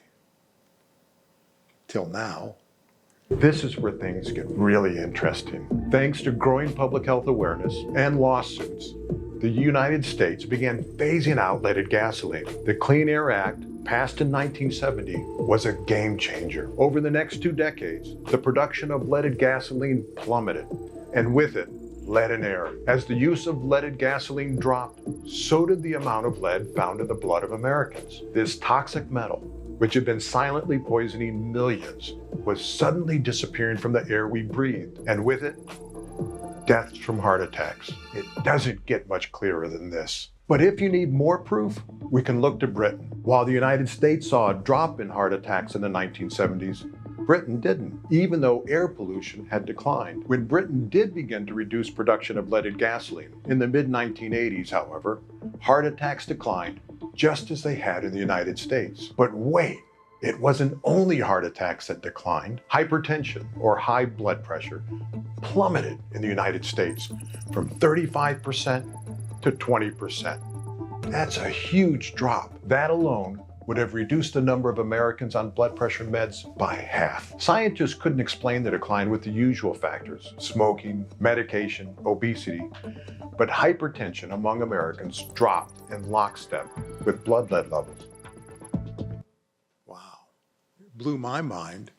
Till now. This is where things get really interesting. Thanks to growing public health awareness and lawsuits, the United States began phasing out leaded gasoline. The Clean Air Act, passed in 1970, was a game changer. Over the next 2 decades, the production of leaded gasoline plummeted, and with it, lead in air. As the use of leaded gasoline dropped, so did the amount of lead found in the blood of Americans. This toxic metal, which had been silently poisoning millions, was suddenly disappearing from the air we breathed, and with it, deaths from heart attacks. It doesn't get much clearer than this. But if you need more proof, we can look to Britain. While the United States saw a drop in heart attacks in the 1970s, Britain didn't, even though air pollution had declined. When Britain did begin to reduce production of leaded gasoline in the mid-1980s, however, heart attacks declined just as they had in the United States. But wait, it wasn't only heart attacks that declined. Hypertension, or high blood pressure, plummeted in the United States from 35% to 20%. That's a huge drop. That alone would have reduced the number of Americans on blood pressure meds by half. Scientists couldn't explain the decline with the usual factors: smoking, medication, obesity, but hypertension among Americans dropped in lockstep with blood lead levels. Wow, it blew my mind.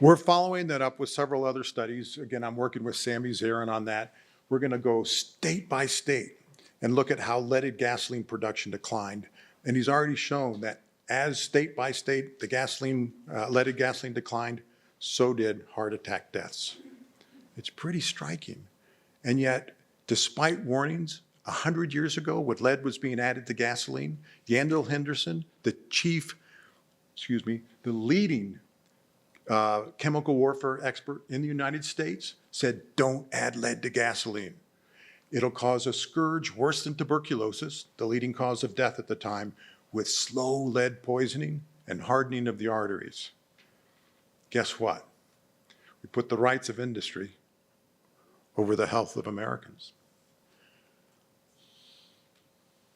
We're following that up with several other studies. Again, I'm working with Sammy Zarin on that. We're going to go state by state and look at how leaded gasoline production declined. And he's already shown that as state by state the leaded gasoline declined, so did heart attack deaths. It's pretty striking. And yet, despite warnings, 100 years ago, when lead was being added to gasoline, Yandell Henderson, the leading chemical warfare expert in the United States, said, don't add lead to gasoline. It'll cause a scourge worse than tuberculosis, the leading cause of death at the time, with slow lead poisoning and hardening of the arteries. Guess what? We put the rights of industry over the health of Americans.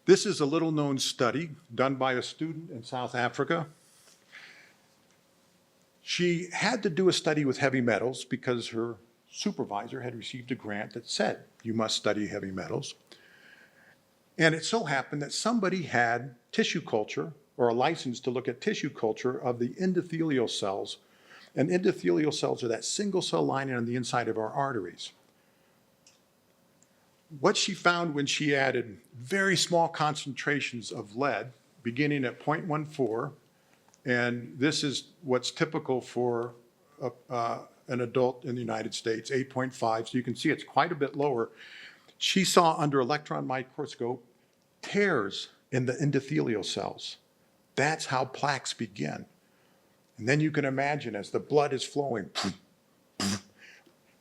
This is a little-known study done by a student in South Africa. She had to do a study with heavy metals because her supervisor had received a grant that said, you must study heavy metals. And it so happened that somebody had tissue culture, or a license to look at tissue culture of the endothelial cells. And endothelial cells are that single cell lining on the inside of our arteries. What she found when she added very small concentrations of lead, beginning at 0.14, and this is what's typical for an adult in the United States, 8.5, so you can see it's quite a bit lower. She saw under electron microscope tears in the endothelial cells. That's how plaques begin. And then you can imagine as the blood is flowing,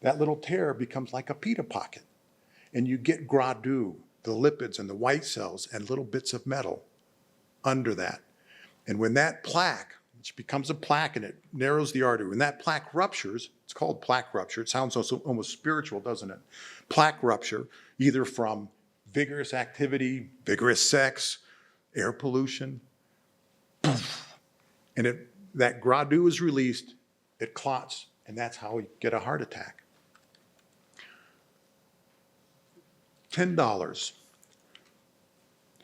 that little tear becomes like a pita pocket. And you get gras-doux, the lipids and the white cells and little bits of metal under that. And when that plaque, which becomes a plaque and it narrows the artery, when that plaque ruptures, it's called plaque rupture. It sounds also almost spiritual, doesn't it? Plaque rupture, either from vigorous activity, vigorous sex, air pollution, and that gras-doux is released, it clots, and that's how we get a heart attack. $10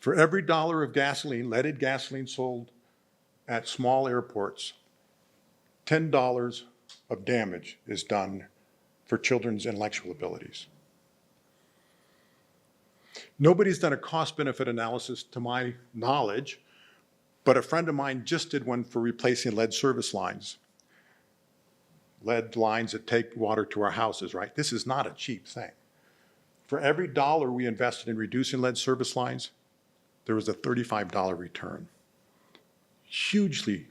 For every dollar of gasoline, leaded gasoline sold at small airports, $10 of damage is done for children's intellectual abilities. Nobody's done a cost-benefit analysis to my knowledge, but a friend of mine just did one for replacing lead service lines. Lead lines that take water to our houses, right? This is not a cheap thing. For every dollar we invested in reducing lead service lines, there was a $35 return. Hugely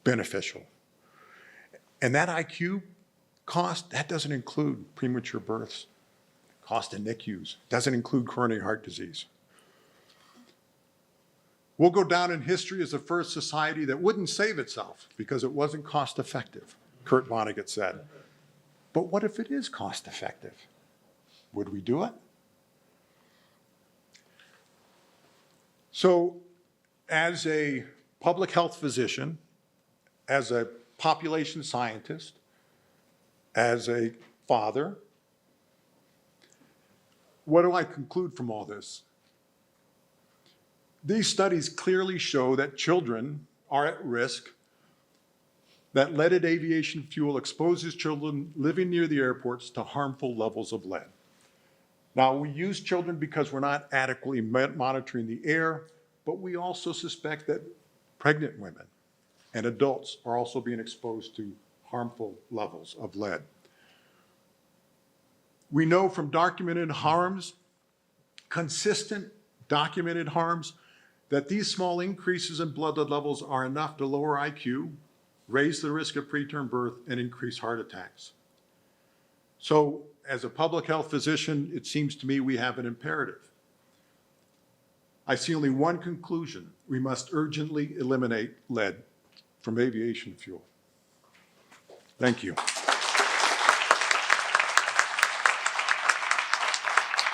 beneficial. And that IQ cost, that doesn't include premature births, cost in NICUs, doesn't include coronary heart disease. We'll go down in history as the first society that wouldn't save itself because it wasn't cost effective, Kurt Vonnegut said. But what if it is cost effective? Would we do it? So as a public health physician, as a population scientist, as a father, what do I conclude from all this? These studies clearly show that children are at risk, that leaded aviation fuel exposes children living near the airports to harmful levels of lead. Now, we use children because we're not adequately monitoring the air, but we also suspect that pregnant women and adults are also being exposed to harmful levels of lead. We know from documented harms, consistent documented harms, that these small increases in blood lead levels are enough to lower IQ, raise the risk of preterm birth, and increase heart attacks. So as a public health physician, it seems to me we have an imperative. I see only one conclusion. We must urgently eliminate lead from aviation fuel. Thank you.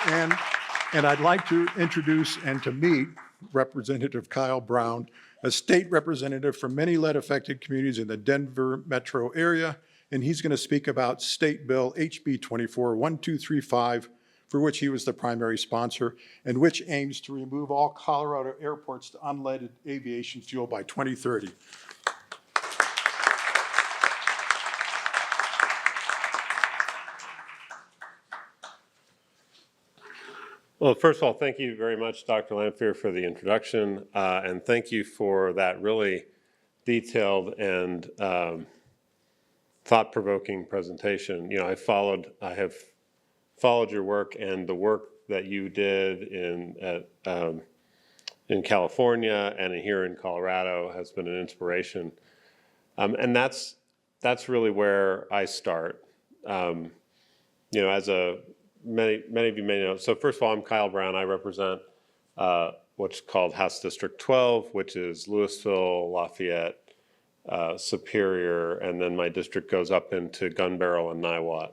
And I'd like to introduce and to meet Representative Kyle Brown, a state representative from many lead-affected communities in the Denver metro area, and he's going to speak about State Bill HB 24-1235, for which he was the primary sponsor, and which aims to remove all Colorado airports to unleaded aviation fuel by 2030. Well, first of all, thank you very much, Dr. Lanphear, for the introduction, and thank you for that really detailed and thought-provoking presentation. You know, I have followed your work, and the work that you did in California and here in Colorado has been an inspiration, and that's really where I start. You know, as many of you may know. So first of all, I'm Kyle Brown. I represent what's called House District 12, which is Louisville, Lafayette, Superior, and then my district goes up into Gun Barrel and Niwot.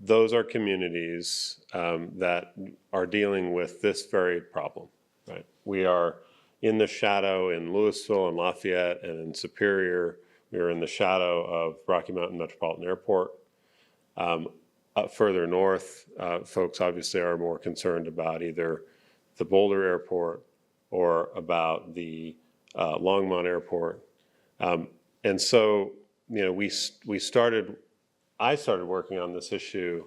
Those are communities that are dealing with this very problem, right? We are in the shadow in Louisville and Lafayette and in Superior. We are in the shadow of Rocky Mountain Metropolitan Airport. Further north, folks obviously are more concerned about either the Boulder Airport or about the Longmont Airport. And so, you know, I started working on this issue.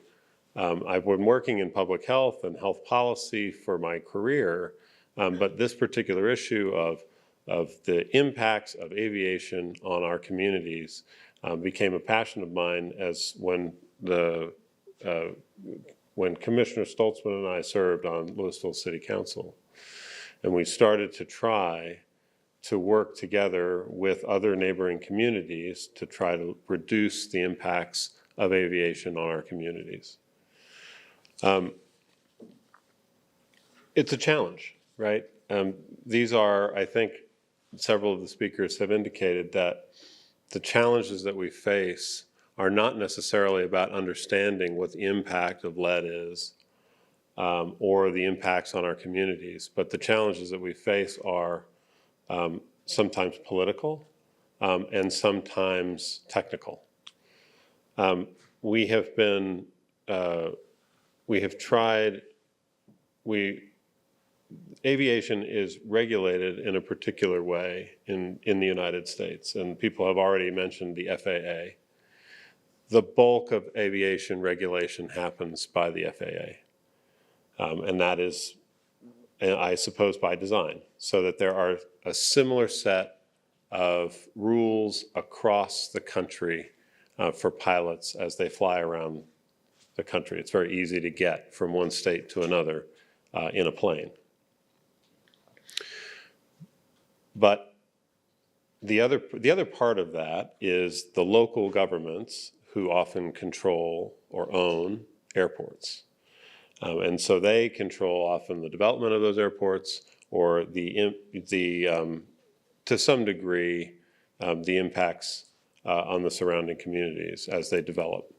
I've been working in public health and health policy for my career, but this particular issue of the impacts of aviation on our communities became a passion of mine when Commissioner Stolzmann and I served on Louisville City Council. And we started to try to work together with other neighboring communities to try to reduce the impacts of aviation on our communities. It's a challenge, right? These are, I think, several of the speakers have indicated that the challenges that we face are not necessarily about understanding what the impact of lead is or the impacts on our communities, but the challenges that we face are sometimes political and sometimes technical. We aviation is regulated in a particular way in the United States, and people have already mentioned the FAA. The bulk of aviation regulation happens by the FAA, and that is, I suppose, by design, so that there are a similar set of rules across the country for pilots as they fly around the country. It's very easy to get from one state to another in a plane. But the other part of that is the local governments who often control or own airports. And so they control often the development of those airports or to some degree, the impacts on the surrounding communities as they develop.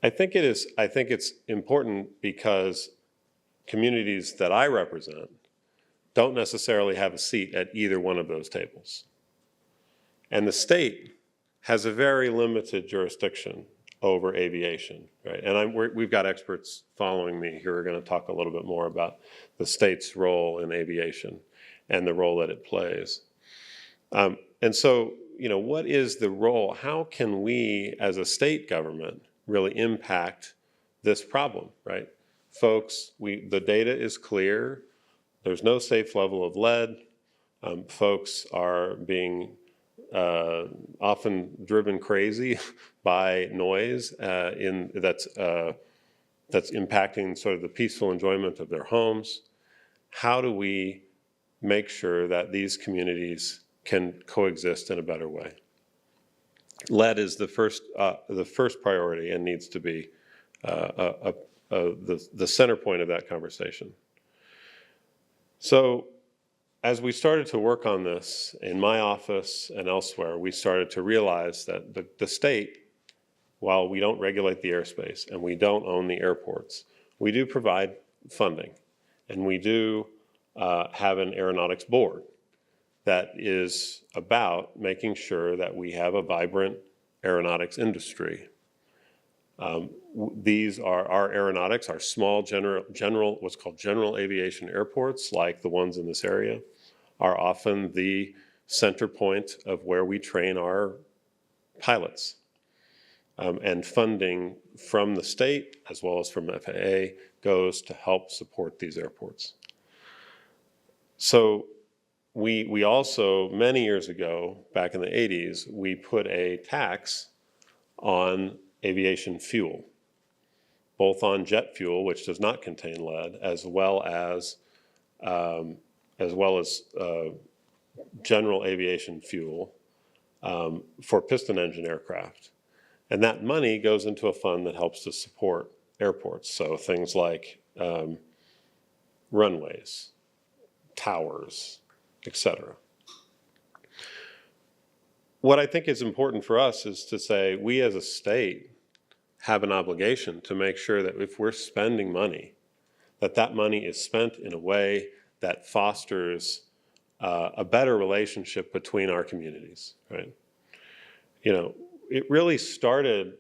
I think it's important because communities that I represent don't necessarily have a seat at either one of those tables. And the state has a very limited jurisdiction over aviation, right? And we've got experts following me who are going to talk a little bit more about the state's role in aviation and the role that it plays. And so, what is the role? How can we as a state government really impact this problem, right? Folks, the data is clear. There's no safe level of lead. Folks are being often driven crazy by noise that's impacting sort of the peaceful enjoyment of their homes. How do we make sure that these communities can coexist in a better way? Lead is the first priority and needs to be the center point of that conversation. So as we started to work on this in my office and elsewhere, we started to realize that the state, while we don't regulate the airspace and we don't own the airports, we do provide funding, and we do have an aeronautics board that is about making sure that we have a vibrant aeronautics industry. These are our aeronautics, our small general, what's called general aviation airports, like the ones in this area, are often the center point of where we train our pilots. And funding from the state, as well as from FAA, goes to help support these airports. So we also, many years ago, back in the 80s, we put a tax on aviation fuel, both on jet fuel, which does not contain lead, as well as general aviation fuel for piston engine aircraft. And that money goes into a fund that helps to support airports. So things like runways, towers, etc. What I think is important for us is to say we as a state have an obligation to make sure that if we're spending money, that money is spent in a way that fosters a better relationship between our communities, right? It really started,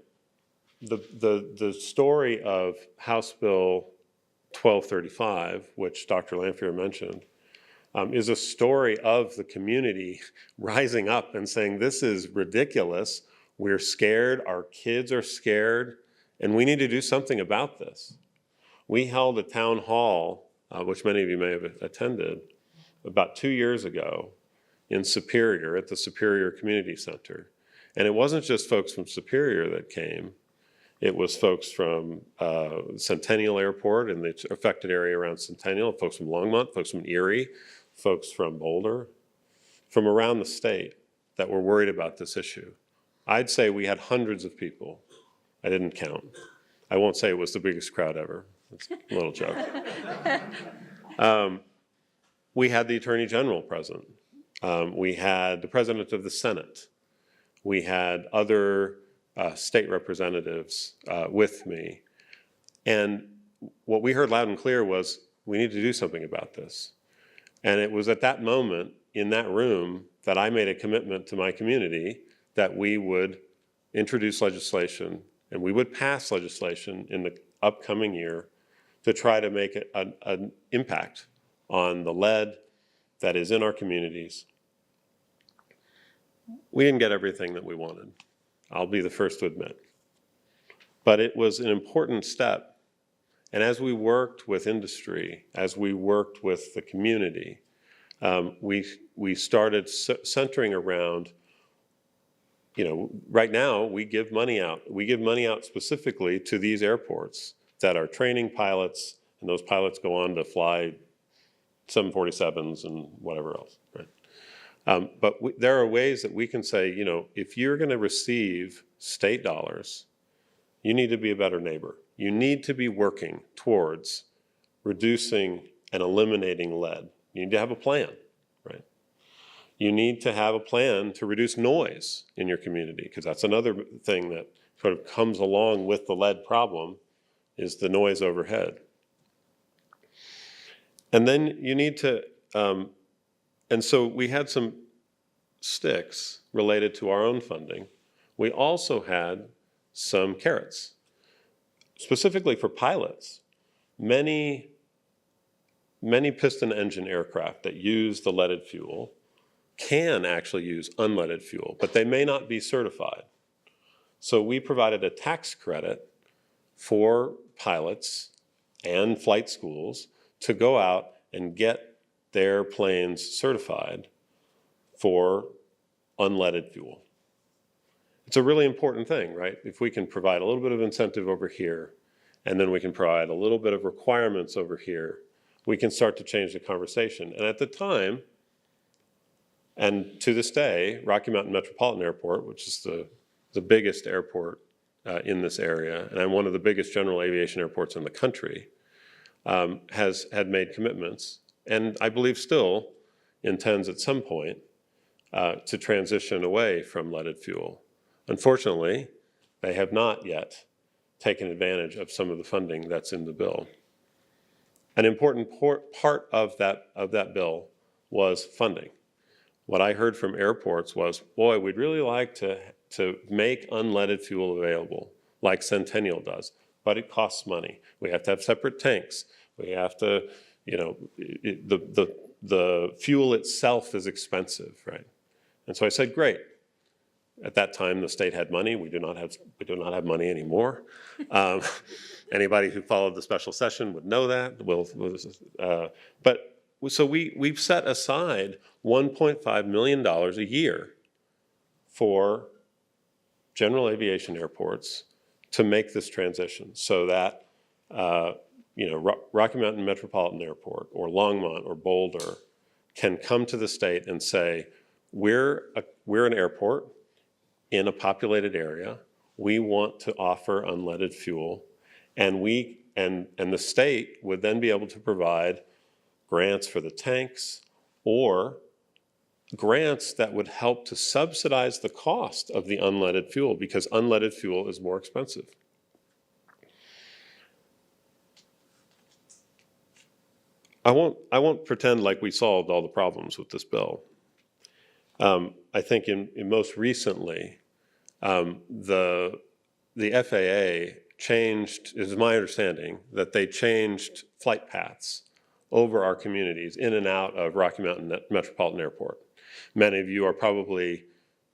the story of House Bill 1235, which Dr. Lanphear mentioned, is a story of the community rising up and saying, this is ridiculous, we're scared, our kids are scared, and we need to do something about this. We held a town hall, which many of you may have attended, about 2 years ago in Superior at the Superior Community Center. And it wasn't just folks from Superior that came. It was folks from Centennial Airport and the affected area around Centennial, folks from Longmont, folks from Erie, folks from Boulder, from around the state that were worried about this issue. I'd say we had hundreds of people. I didn't count. I won't say it was the biggest crowd ever. It's a little joke. We had the Attorney General present. We had the President of the Senate. We had other state representatives with me. And what we heard loud and clear was, we need to do something about this. And it was at that moment, in that room, that I made a commitment to my community that we would introduce legislation and we would pass legislation in the upcoming year to try to make an impact on the lead that is in our communities. We didn't get everything that we wanted. I'll be the first to admit. But it was an important step. And as we worked with industry, as we worked with the community, we started centering around, right now we give money out. We give money out specifically to these airports that are training pilots, and those pilots go on to fly 747s and whatever else, right? But there are ways that we can say, if you're going to receive state dollars, you need to be a better neighbor. You need to be working towards reducing and eliminating lead. You need to have a plan, right? You need to have a plan to reduce noise in your community, because that's another thing that sort of comes along with the lead problem, is the noise overhead. And then you need to, and so we had some sticks related to our own funding. We also had some carrots, specifically for pilots. Many piston engine aircraft that use the leaded fuel can actually use unleaded fuel, but they may not be certified. So we provided a tax credit for pilots and flight schools to go out and get their planes certified for unleaded fuel. It's a really important thing, right? If we can provide a little bit of incentive over here, and then we can provide a little bit of requirements over here, we can start to change the conversation. And at the time, and to this day, Rocky Mountain Metropolitan Airport, which is the biggest airport in this area, and one of the biggest general aviation airports in the country, had made commitments, and I believe still intends at some point to transition away from leaded fuel. Unfortunately, they have not yet taken advantage of some of the funding that's in the bill. An important part of that bill was funding. What I heard from airports was, boy, we'd really like to make unleaded fuel available, like Centennial does, but it costs money. We have to have separate tanks. We have to, the fuel itself is expensive, right? And so I said, great. At that time, the state had money. We do not have money anymore. Anybody who followed the special session would know that. So we've set aside $1.5 million a year for general aviation airports to make this transition, so that Rocky Mountain Metropolitan Airport or Longmont or Boulder can come to the state and say, we're an airport in a populated area. We want to offer unleaded fuel, and the state would then be able to provide grants for the tanks or grants that would help to subsidize the cost of the unleaded fuel, because unleaded fuel is more expensive. I won't pretend like we solved all the problems with this bill. I think in most recently, the FAA changed, it is my understanding, that they changed flight paths over our communities in and out of Rocky Mountain Metropolitan Airport. Many of you are probably,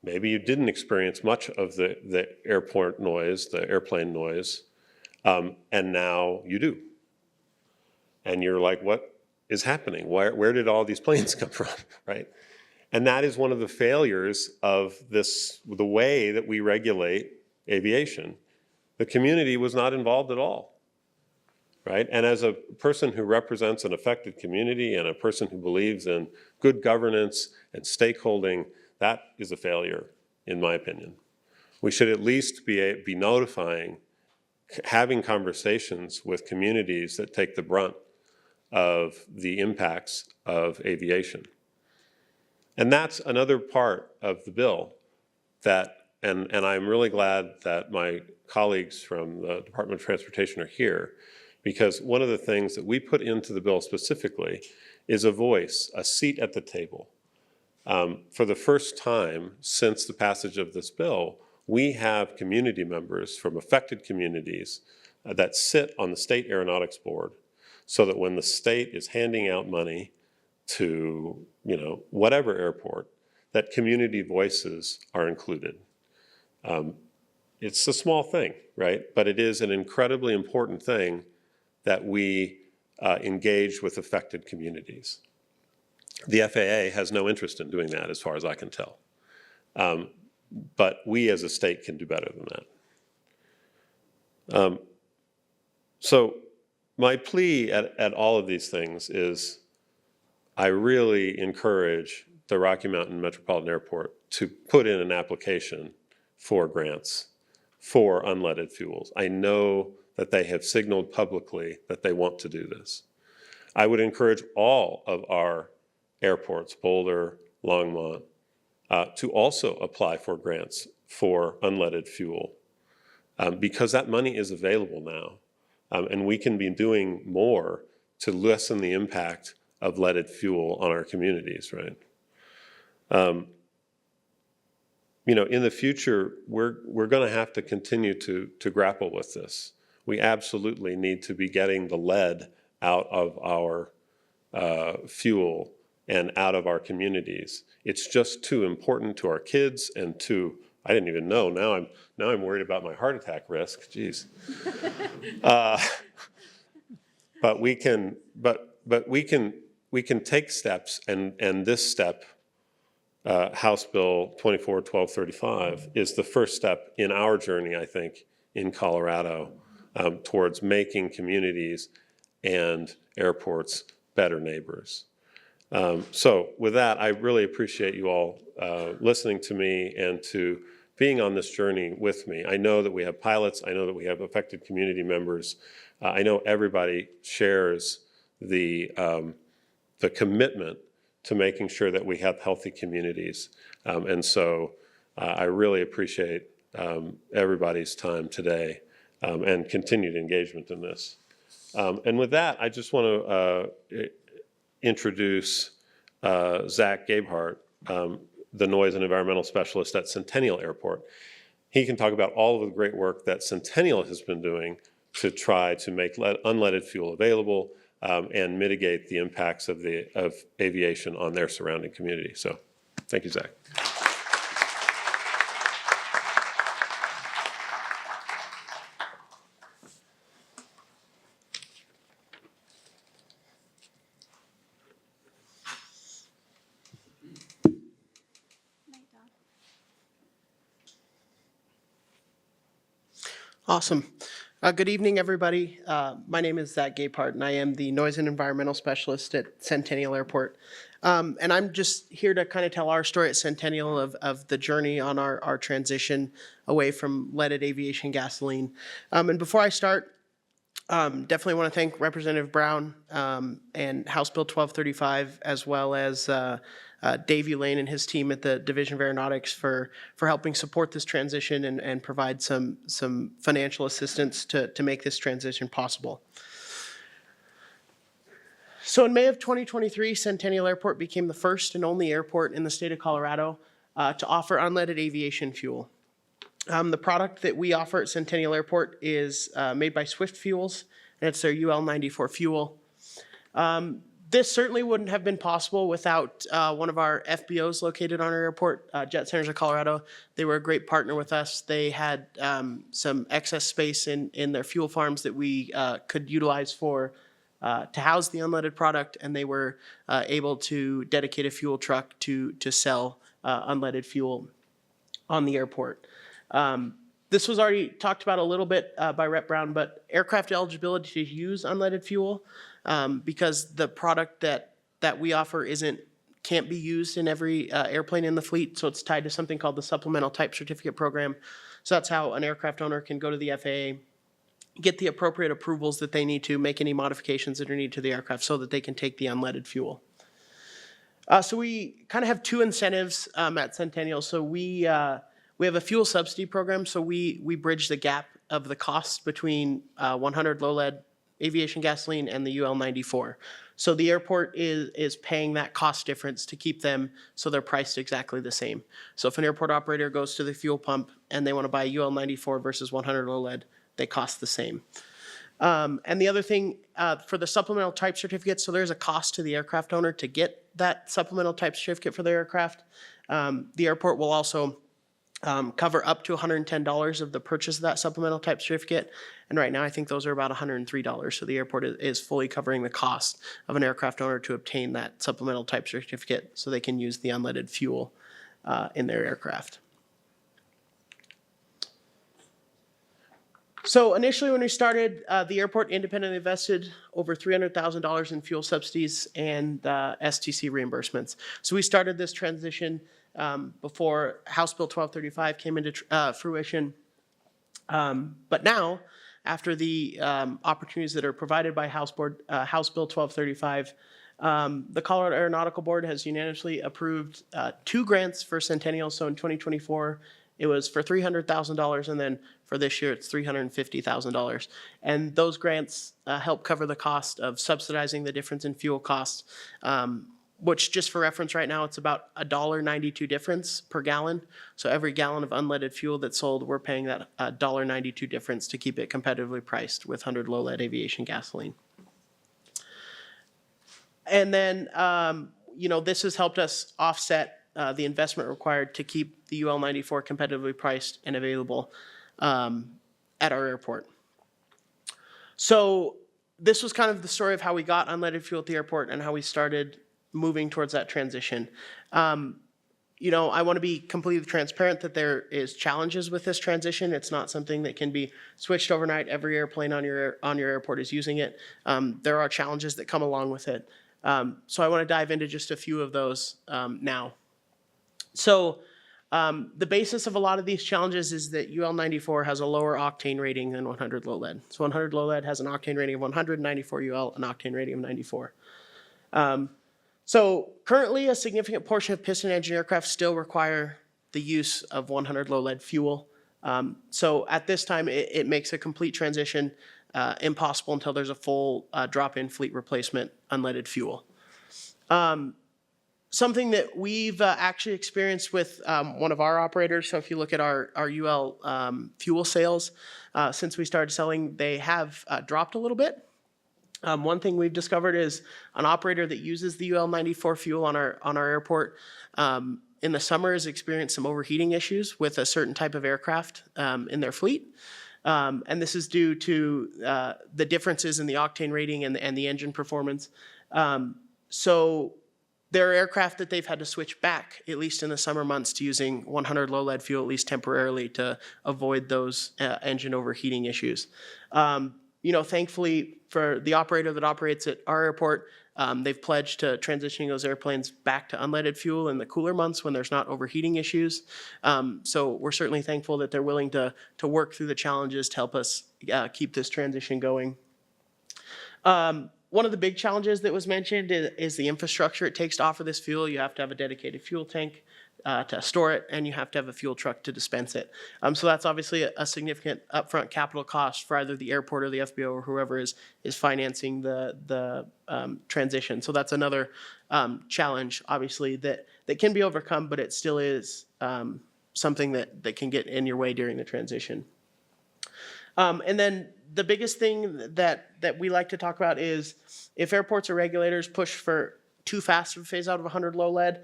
maybe you didn't experience much of the airport noise, the airplane noise, and now you do. And you're like, what is happening? Where did all these planes come from, right? And that is one of the failures of the way that we regulate aviation. The community was not involved at all, right? And as a person who represents an affected community and a person who believes in good governance and stakeholding, that is a failure, in my opinion. We should at least be notifying, having conversations with communities that take the brunt of the impacts of aviation. And that's another part of the bill that, and I'm really glad that my colleagues from the Department of Transportation are here, because one of the things that we put into the bill specifically is a voice, a seat at the table. For the first time since the passage of this bill, we have community members from affected communities that sit on the state Aeronautics Board so that when the state is handing out money to, whatever airport, that community voices are included. It's a small thing, right? But it is an incredibly important thing that we engage with affected communities. The FAA has no interest in doing that, as far as I can tell. But we as a state can do better than that. So my plea at all of these things is I really encourage the Rocky Mountain Metropolitan Airport to put in an application for grants for unleaded fuels. I know that they have signaled publicly that they want to do this. I would encourage all of our airports, Boulder, Longmont, to also apply for grants for unleaded fuel because that money is available now. And we can be doing more to lessen the impact of leaded fuel on our communities, right? In the future, we're going to have to continue to grapple with this. We absolutely need to be getting the lead out of our fuel and out of our communities. It's just too important to our kids and to, I didn't even know, now I'm worried about my heart attack risk, geez. But we can take steps, and this step, House Bill 24-1235, is the first step in our journey, I think, in Colorado towards making communities and airports better neighbors. So with that, I really appreciate you all listening to me and to being on this journey with me. I know that we have pilots. I know that we have affected community members. I know everybody shares the commitment to making sure that we have healthy communities. And so I really appreciate everybody's time today and continued engagement in this. And with that, I just want to introduce Zach Gabehart, the Noise and Environmental Specialist at Centennial Airport. He can talk about all of the great work that Centennial has been doing to try to make unleaded fuel available and mitigate the impacts of aviation on their surrounding community. So thank you, Zach. Awesome. Good evening, everybody. My name is Zach Gabehart, and I am the Noise and Environmental Specialist at Centennial Airport. And I'm just here to kind of tell our story at Centennial of the journey on our transition away from leaded aviation gasoline. And before I start, definitely want to thank Representative Brown and House Bill 1235, as well as Dave Ulane and his team at the Division of Aeronautics for helping support this transition and provide some financial assistance to make this transition possible. So in May of 2023, Centennial Airport became the first and only airport in the state of Colorado to offer unleaded aviation fuel. The product that we offer at Centennial Airport is made by Swift Fuels, and it's their UL94 fuel. This certainly wouldn't have been possible without one of our FBOs located on our airport, Jet Centers of Colorado. They were a great partner with us. They had some excess space in their fuel farms that we could utilize to house the unleaded product, and they were able to dedicate a fuel truck to sell unleaded fuel on the airport. This was already talked about a little bit by Rep. Brown, but aircraft eligibility to use unleaded fuel, because the product that we offer can't be used in every airplane in the fleet, so it's tied to something called the Supplemental Type Certificate Program. So that's how an aircraft owner can go to the FAA, get the appropriate approvals that they need to, make any modifications that are needed to the aircraft so that they can take the unleaded fuel. So we kind of have two incentives at Centennial. So we have a fuel subsidy program, so we bridge the gap of the cost between 100 low lead aviation gasoline and the UL94. So the airport is paying that cost difference to keep them so they're priced exactly the same. So if an airport operator goes to the fuel pump and they want to buy UL94 versus 100 low lead, they cost the same. And the other thing for the supplemental type certificate, so there's a cost to the aircraft owner to get that supplemental type certificate for the aircraft. The airport will also cover up to $110 of the purchase of that supplemental type certificate. And right now, I think those are about $103. So the airport is fully covering the cost of an aircraft owner to obtain that supplemental type certificate so they can use the unleaded fuel in their aircraft. So initially when we started, the airport independently invested over $300,000 in fuel subsidies and STC reimbursements. So we started this transition before House Bill 1235 came into fruition. But now, after the opportunities that are provided by House Bill 1235, the Colorado Aeronautical Board has unanimously approved 2 grants for Centennial. So in 2024, it was for $300,000, and then for this year, it's $350,000. And those grants help cover the cost of subsidizing the difference in fuel costs, which, just for reference, right now, it's about $1.92 difference per gallon. So every gallon of unleaded fuel that's sold, we're paying that $1.92 difference to keep it competitively priced with 100 low lead aviation gasoline. And then, this has helped us offset the investment required to keep the UL 94 competitively priced and available at our airport. So this was kind of the story of how we got unleaded fuel at the airport and how we started moving towards that transition. I want to be completely transparent that there is challenges with this transition. It's not something that can be switched overnight. Every airplane on your airport is using it. There are challenges that come along with it. So I want to dive into just a few of those now. So the basis of a lot of these challenges is that UL 94 has a lower octane rating than 100 low lead. So 100 low lead has an octane rating of 100, 94 UL an octane rating of 94. So currently, a significant portion of piston engine aircraft still require the use of 100 low lead fuel. So at this time, it makes a complete transition impossible until there's a full drop-in fleet replacement unleaded fuel. Something that we've actually experienced with one of our operators, so if you look at our UL fuel sales, since we started selling, they have dropped a little bit. One thing we've discovered is an operator that uses the UL 94 fuel on our airport in the summer has experienced some overheating issues with a certain type of aircraft in their fleet. And this is due to the differences in the octane rating and the engine performance. So there are aircraft that they've had to switch back, at least in the summer months, to using 100 low lead fuel, at least temporarily, to avoid those engine overheating issues. Thankfully for the operator that operates at our airport, they've pledged to transitioning those airplanes back to unleaded fuel in the cooler months when there's not overheating issues. So we're certainly thankful that they're willing to work through the challenges to help us keep this transition going. One of the big challenges that was mentioned is the infrastructure it takes to offer this fuel. You have to have a dedicated fuel tank to store it, and you have to have a fuel truck to dispense it. So that's obviously a significant upfront capital cost for either the airport or the FBO or whoever is financing the transition. So that's another challenge, obviously, that can be overcome, but it still is something that can get in your way during the transition. And then the biggest thing that we like to talk about is if airports or regulators push for too fast of a phase out of 100 low lead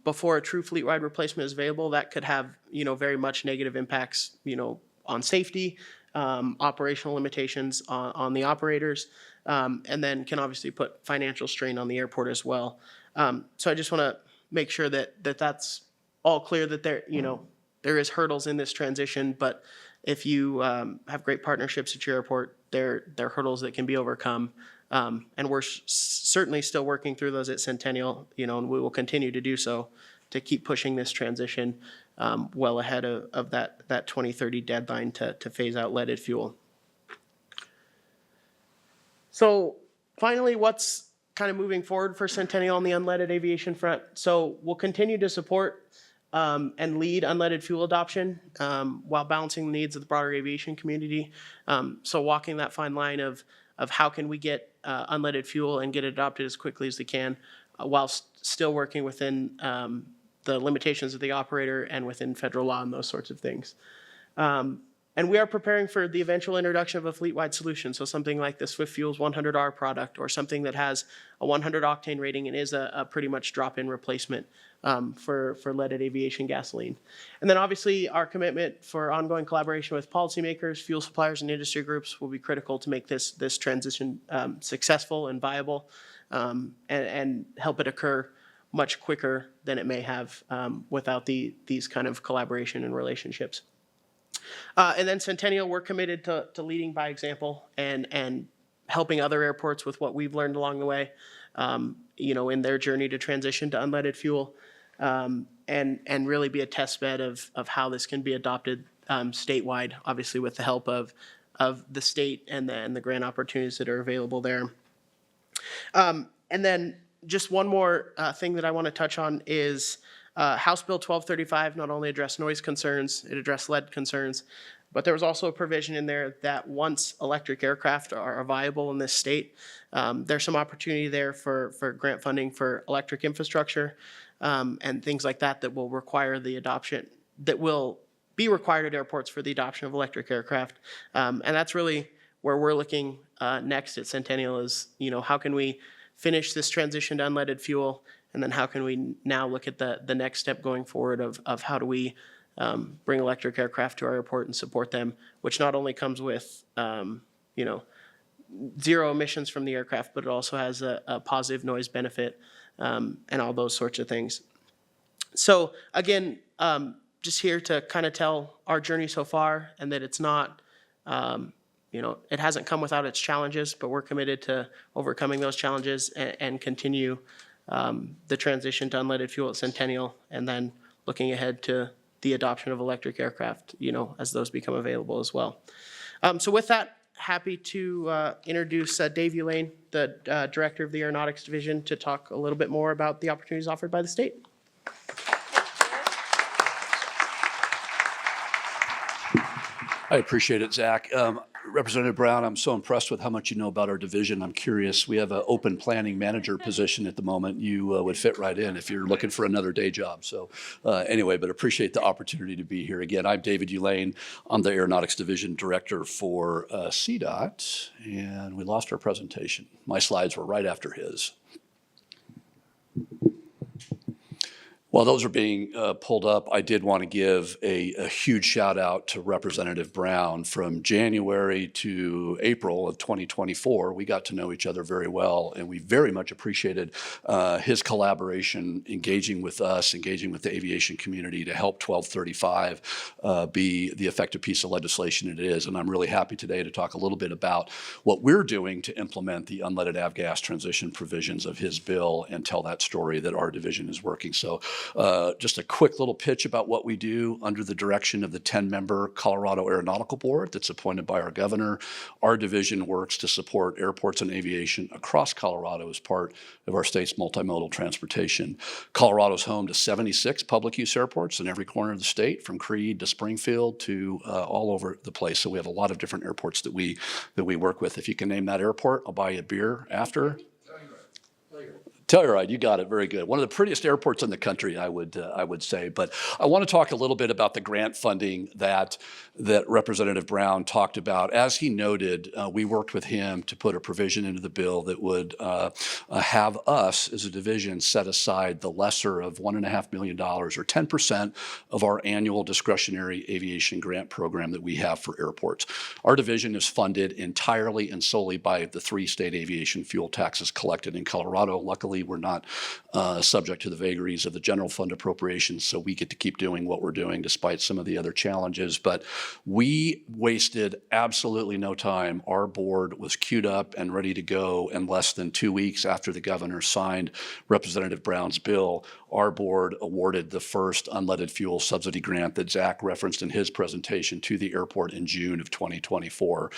before a true fleet-wide replacement is available, that could have very much negative impacts on safety, operational limitations on the operators, and then can obviously put financial strain on the airport as well. So I just want to make sure that that's all clear, that there is hurdles in this transition, but if you have great partnerships at your airport, there are hurdles that can be overcome. And we're certainly still working through those at Centennial, and we will continue to do so to keep pushing this transition well ahead of that 2030 deadline to phase out leaded fuel. So finally, what's kind of moving forward for Centennial on the unleaded aviation front? So we'll continue to support and lead unleaded fuel adoption while balancing the needs of the broader aviation community. So walking that fine line of how can we get unleaded fuel and get it adopted as quickly as we can while still working within the limitations of the operator and within federal law and those sorts of things. And we are preparing for the eventual introduction of a fleet-wide solution, so something like the Swift Fuels 100R product, or something that has a 100 octane rating and is a pretty much drop-in replacement for leaded aviation gasoline. And then obviously our commitment for ongoing collaboration with policymakers, fuel suppliers, and industry groups will be critical to make this transition successful and viable, and help it occur much quicker than it may have without these kind of collaboration and relationships. And then Centennial, we're committed to leading by example and helping other airports with what we've learned along the way, in their journey to transition to unleaded fuel, and really be a test bed of how this can be adopted statewide, obviously with the help of the state and the grant opportunities that are available there. And then just one more thing that I want to touch on is House Bill 1235 not only addressed noise concerns, it addressed lead concerns, but there was also a provision in there that once electric aircraft are viable in this state, there's some opportunity there for grant funding for electric infrastructure and things like that will require the adoption, that will be required at airports for the adoption of electric aircraft. And that's really where we're looking next at Centennial is, how can we finish this transition to unleaded fuel? And then how can we now look at the next step going forward of how do we bring electric aircraft to our airport and support them, which not only comes with, zero emissions from the aircraft, but it also has a positive noise benefit and all those sorts of things. So again, just here to kind of tell our journey so far, and that it's not, it hasn't come without its challenges, but we're committed to overcoming those challenges and continue the transition to unleaded fuel at Centennial, and then looking ahead to the adoption of electric aircraft, as those become available as well. So with that, happy to introduce Dave Ulane, the Director of the Aeronautics Division, to talk a little bit more about the opportunities offered by the state. I appreciate it, Zach. Representative Brown, I'm so impressed with how much you know about our division. I'm curious, we have an open planning manager position at the moment. You would fit right in if you're looking for another day job. So anyway, but appreciate the opportunity to be here again. I'm David Ulane. I'm the Aeronautics Division Director for CDOT, and we lost our presentation. My slides were right after his. While those are being pulled up, I did want to give a huge shout out to Representative Brown. From January to April of 2024, we got to know each other very well, and we very much appreciated his collaboration, engaging with us, engaging with the aviation community to help 1235 be the effective piece of legislation it is. And I'm really happy today to talk a little bit about what we're doing to implement the unleaded avgas transition provisions of his bill and tell that story that our division is working. So just a quick little pitch about what we do under the direction of the 10-member Colorado Aeronautical Board that's appointed by our governor. Our division works to support airports and aviation across Colorado as part of our state's multimodal transportation. Colorado's home to 76 public use airports in every corner of the state, from Creede to Springfield to all over the place. So we have a lot of different airports that we work with. If you can name that airport, I'll buy you a beer after. Telluride, you got it, very good. One of the prettiest airports in the country, I would say. But I want to talk a little bit about the grant funding that Representative Brown talked about. As he noted, we worked with him to put a provision into the bill that would have us as a division set aside the lesser of $1.5 million, or 10% of our annual discretionary aviation grant program that we have for airports. Our division is funded entirely and solely by the 3 state aviation fuel taxes collected in Colorado. Luckily, we're not subject to the vagaries of the general fund appropriations, so we get to keep doing what we're doing despite some of the other challenges. But we wasted absolutely no time. Our board was queued up and ready to go in less than 2 weeks after the governor signed Representative Brown's bill. Our board awarded the first unleaded fuel subsidy grant that Zach referenced in his presentation to the airport in June of 2024.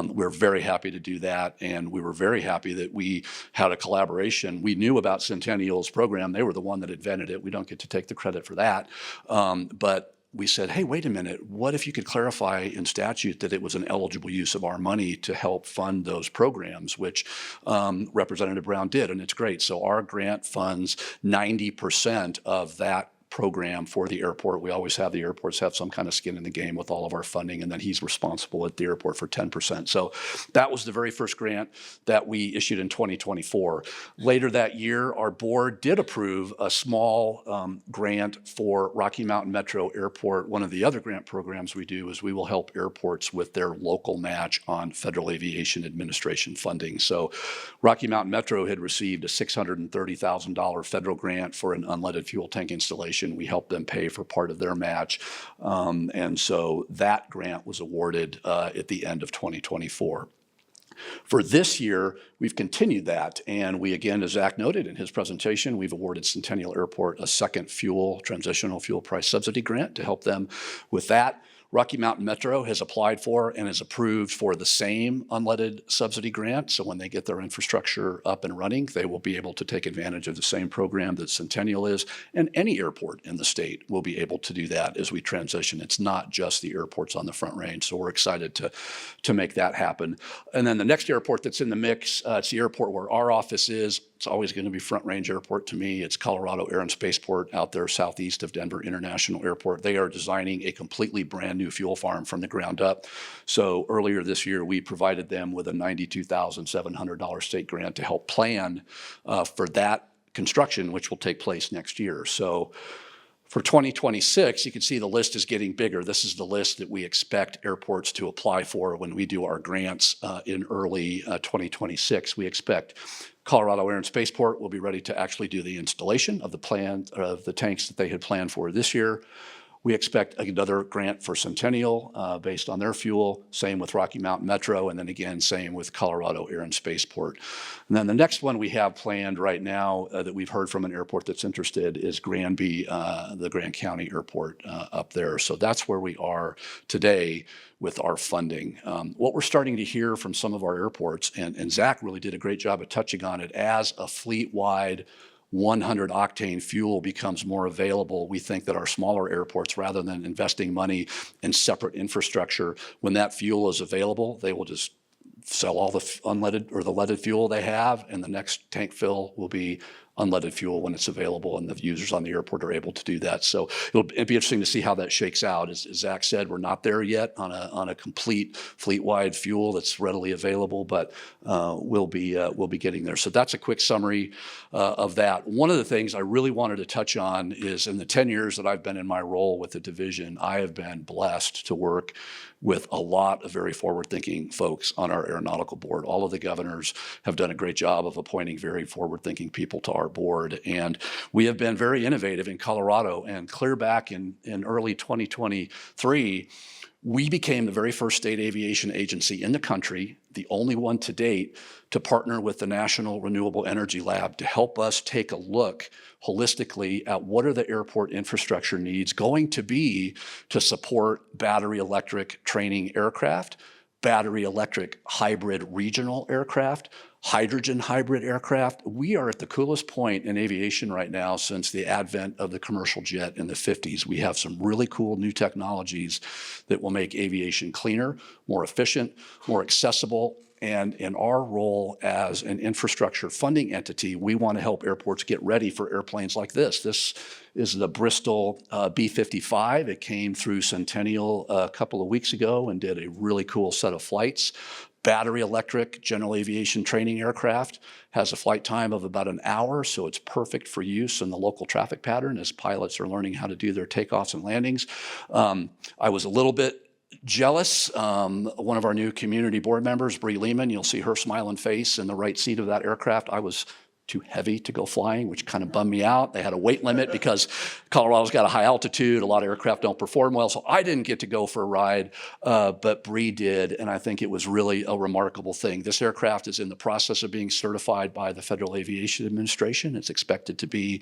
We're very happy to do that, and we were very happy that we had a collaboration. We knew about Centennial's program. They were the one that invented it. We don't get to take the credit for that. But we said, hey, wait a minute, what if you could clarify in statute that it was an eligible use of our money to help fund those programs, which Representative Brown did, and it's great. So our grant funds 90% of that program for the airport. We always have the airports have some kind of skin in the game with all of our funding, and then he's responsible at the airport for 10%. So that was the very first grant that we issued in 2024. Later that year, our board did approve a small grant for Rocky Mountain Metro Airport. One of the other grant programs we do is we will help airports with their local match on Federal Aviation Administration funding. So Rocky Mountain Metro had received a $630,000 federal grant for an unleaded fuel tank installation. We helped them pay for part of their match. And so that grant was awarded at the end of 2024. For this year, we've continued that, and we, again, as Zach noted in his presentation, we've awarded Centennial Airport a second transitional fuel price subsidy grant to help them with that. Rocky Mountain Metro has applied for and is approved for the same unleaded subsidy grant. So when they get their infrastructure up and running, they will be able to take advantage of the same program that Centennial is. And any airport in the state will be able to do that as we transition. It's not just the airports on the Front Range. So we're excited to make that happen. And then the next airport that's in the mix, it's the airport where our office is. It's always going to be Front Range Airport to me. It's Colorado Air and Spaceport out there southeast of Denver International Airport. They are designing a completely brand new fuel farm from the ground up. So earlier this year, we provided them with a $92,700 state grant to help plan for that construction, which will take place next year. So for 2026, you can see the list is getting bigger. This is the list that we expect airports to apply for when we do our grants in early 2026. We expect Colorado Air and Spaceport will be ready to actually do the installation of the tanks that they had planned for this year. We expect another grant for Centennial based on their fuel, same with Rocky Mountain Metro, and then again, same with Colorado Air and Spaceport. And then the next one we have planned right now that we've heard from an airport that's interested is Granby, the Grand County Airport up there. So that's where we are today with our funding. What we're starting to hear from some of our airports, and Zach really did a great job of touching on it, as a fleet-wide 100 octane fuel becomes more available, we think that our smaller airports, rather than investing money in separate infrastructure, when that fuel is available, they will just sell all the unleaded or the leaded fuel they have, and the next tank fill will be unleaded fuel when it's available, and the users on the airport are able to do that. So it'll be interesting to see how that shakes out. As Zach said, we're not there yet on a complete fleet-wide fuel that's readily available, but we'll be getting there. So that's a quick summary of that. One of the things I really wanted to touch on is, in the 10 years that I've been in my role with the division, I have been blessed to work with a lot of very forward-thinking folks on our aeronautical board. All of the governors have done a great job of appointing very forward-thinking people to our board. And we have been very innovative in Colorado. And clear back in early 2023, we became the very first state aviation agency in the country, the only one to date, to partner with the National Renewable Energy Lab to help us take a look holistically at what are the airport infrastructure needs going to be to support battery electric training aircraft, battery electric hybrid regional aircraft, hydrogen hybrid aircraft. We are at the coolest point in aviation right now since the advent of the commercial jet in the 50s. We have some really cool new technologies that will make aviation cleaner, more efficient, more accessible. And in our role as an infrastructure funding entity, we want to help airports get ready for airplanes like this. This is the Bristol B-55. It came through Centennial a couple of weeks ago and did a really cool set of flights. Battery electric general aviation training aircraft has a flight time of about an hour, so it's perfect for use in the local traffic pattern as pilots are learning how to do their takeoffs and landings. I was a little bit jealous. One of our new community board members, Bree Lehman, you'll see her smiling face in the right seat of that aircraft. I was too heavy to go flying, which kind of bummed me out. They had a weight limit because Colorado's got a high altitude. A lot of aircraft don't perform well, so I didn't get to go for a ride, but Bree did, and I think it was really a remarkable thing. This aircraft is in the process of being certified by the Federal Aviation Administration. It's expected to be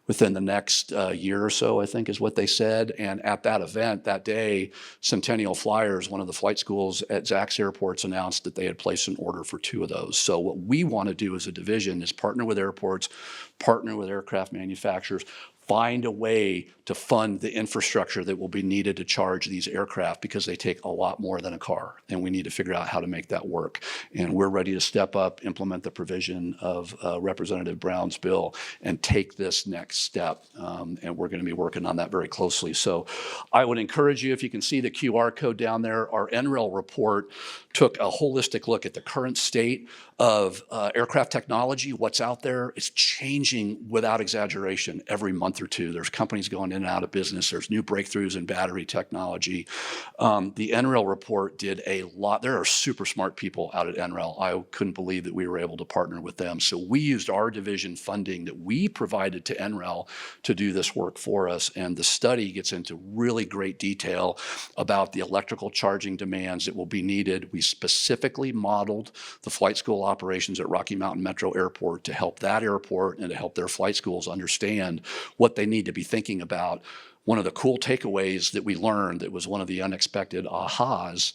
within the next year or so, I think is what they said. And at that event that day, Centennial Flyers, one of the flight schools at Zach's airports, announced that they had placed an order for 2 of those. So what we want to do as a division is partner with airports, partner with aircraft manufacturers, find a way to fund the infrastructure that will be needed to charge these aircraft, because they take a lot more than a car, and we need to figure out how to make that work. And we're ready to step up, implement the provision of Representative Brown's bill, and take this next step. And we're going to be working on that very closely. So I would encourage you, if you can see the QR code down there, our NREL report took a holistic look at the current state of aircraft technology, what's out there. It's changing without exaggeration every month or two. There's companies going in and out of business. There's new breakthroughs in battery technology. The NREL report did a lot. There are super smart people out at NREL. I couldn't believe that we were able to partner with them. So we used our division funding that we provided to NREL to do this work for us. And the study gets into really great detail about the electrical charging demands that will be needed. We specifically modeled the flight school operations at Rocky Mountain Metro Airport to help that airport and to help their flight schools understand what they need to be thinking about. One of the cool takeaways that we learned, that was one of the unexpected ahas,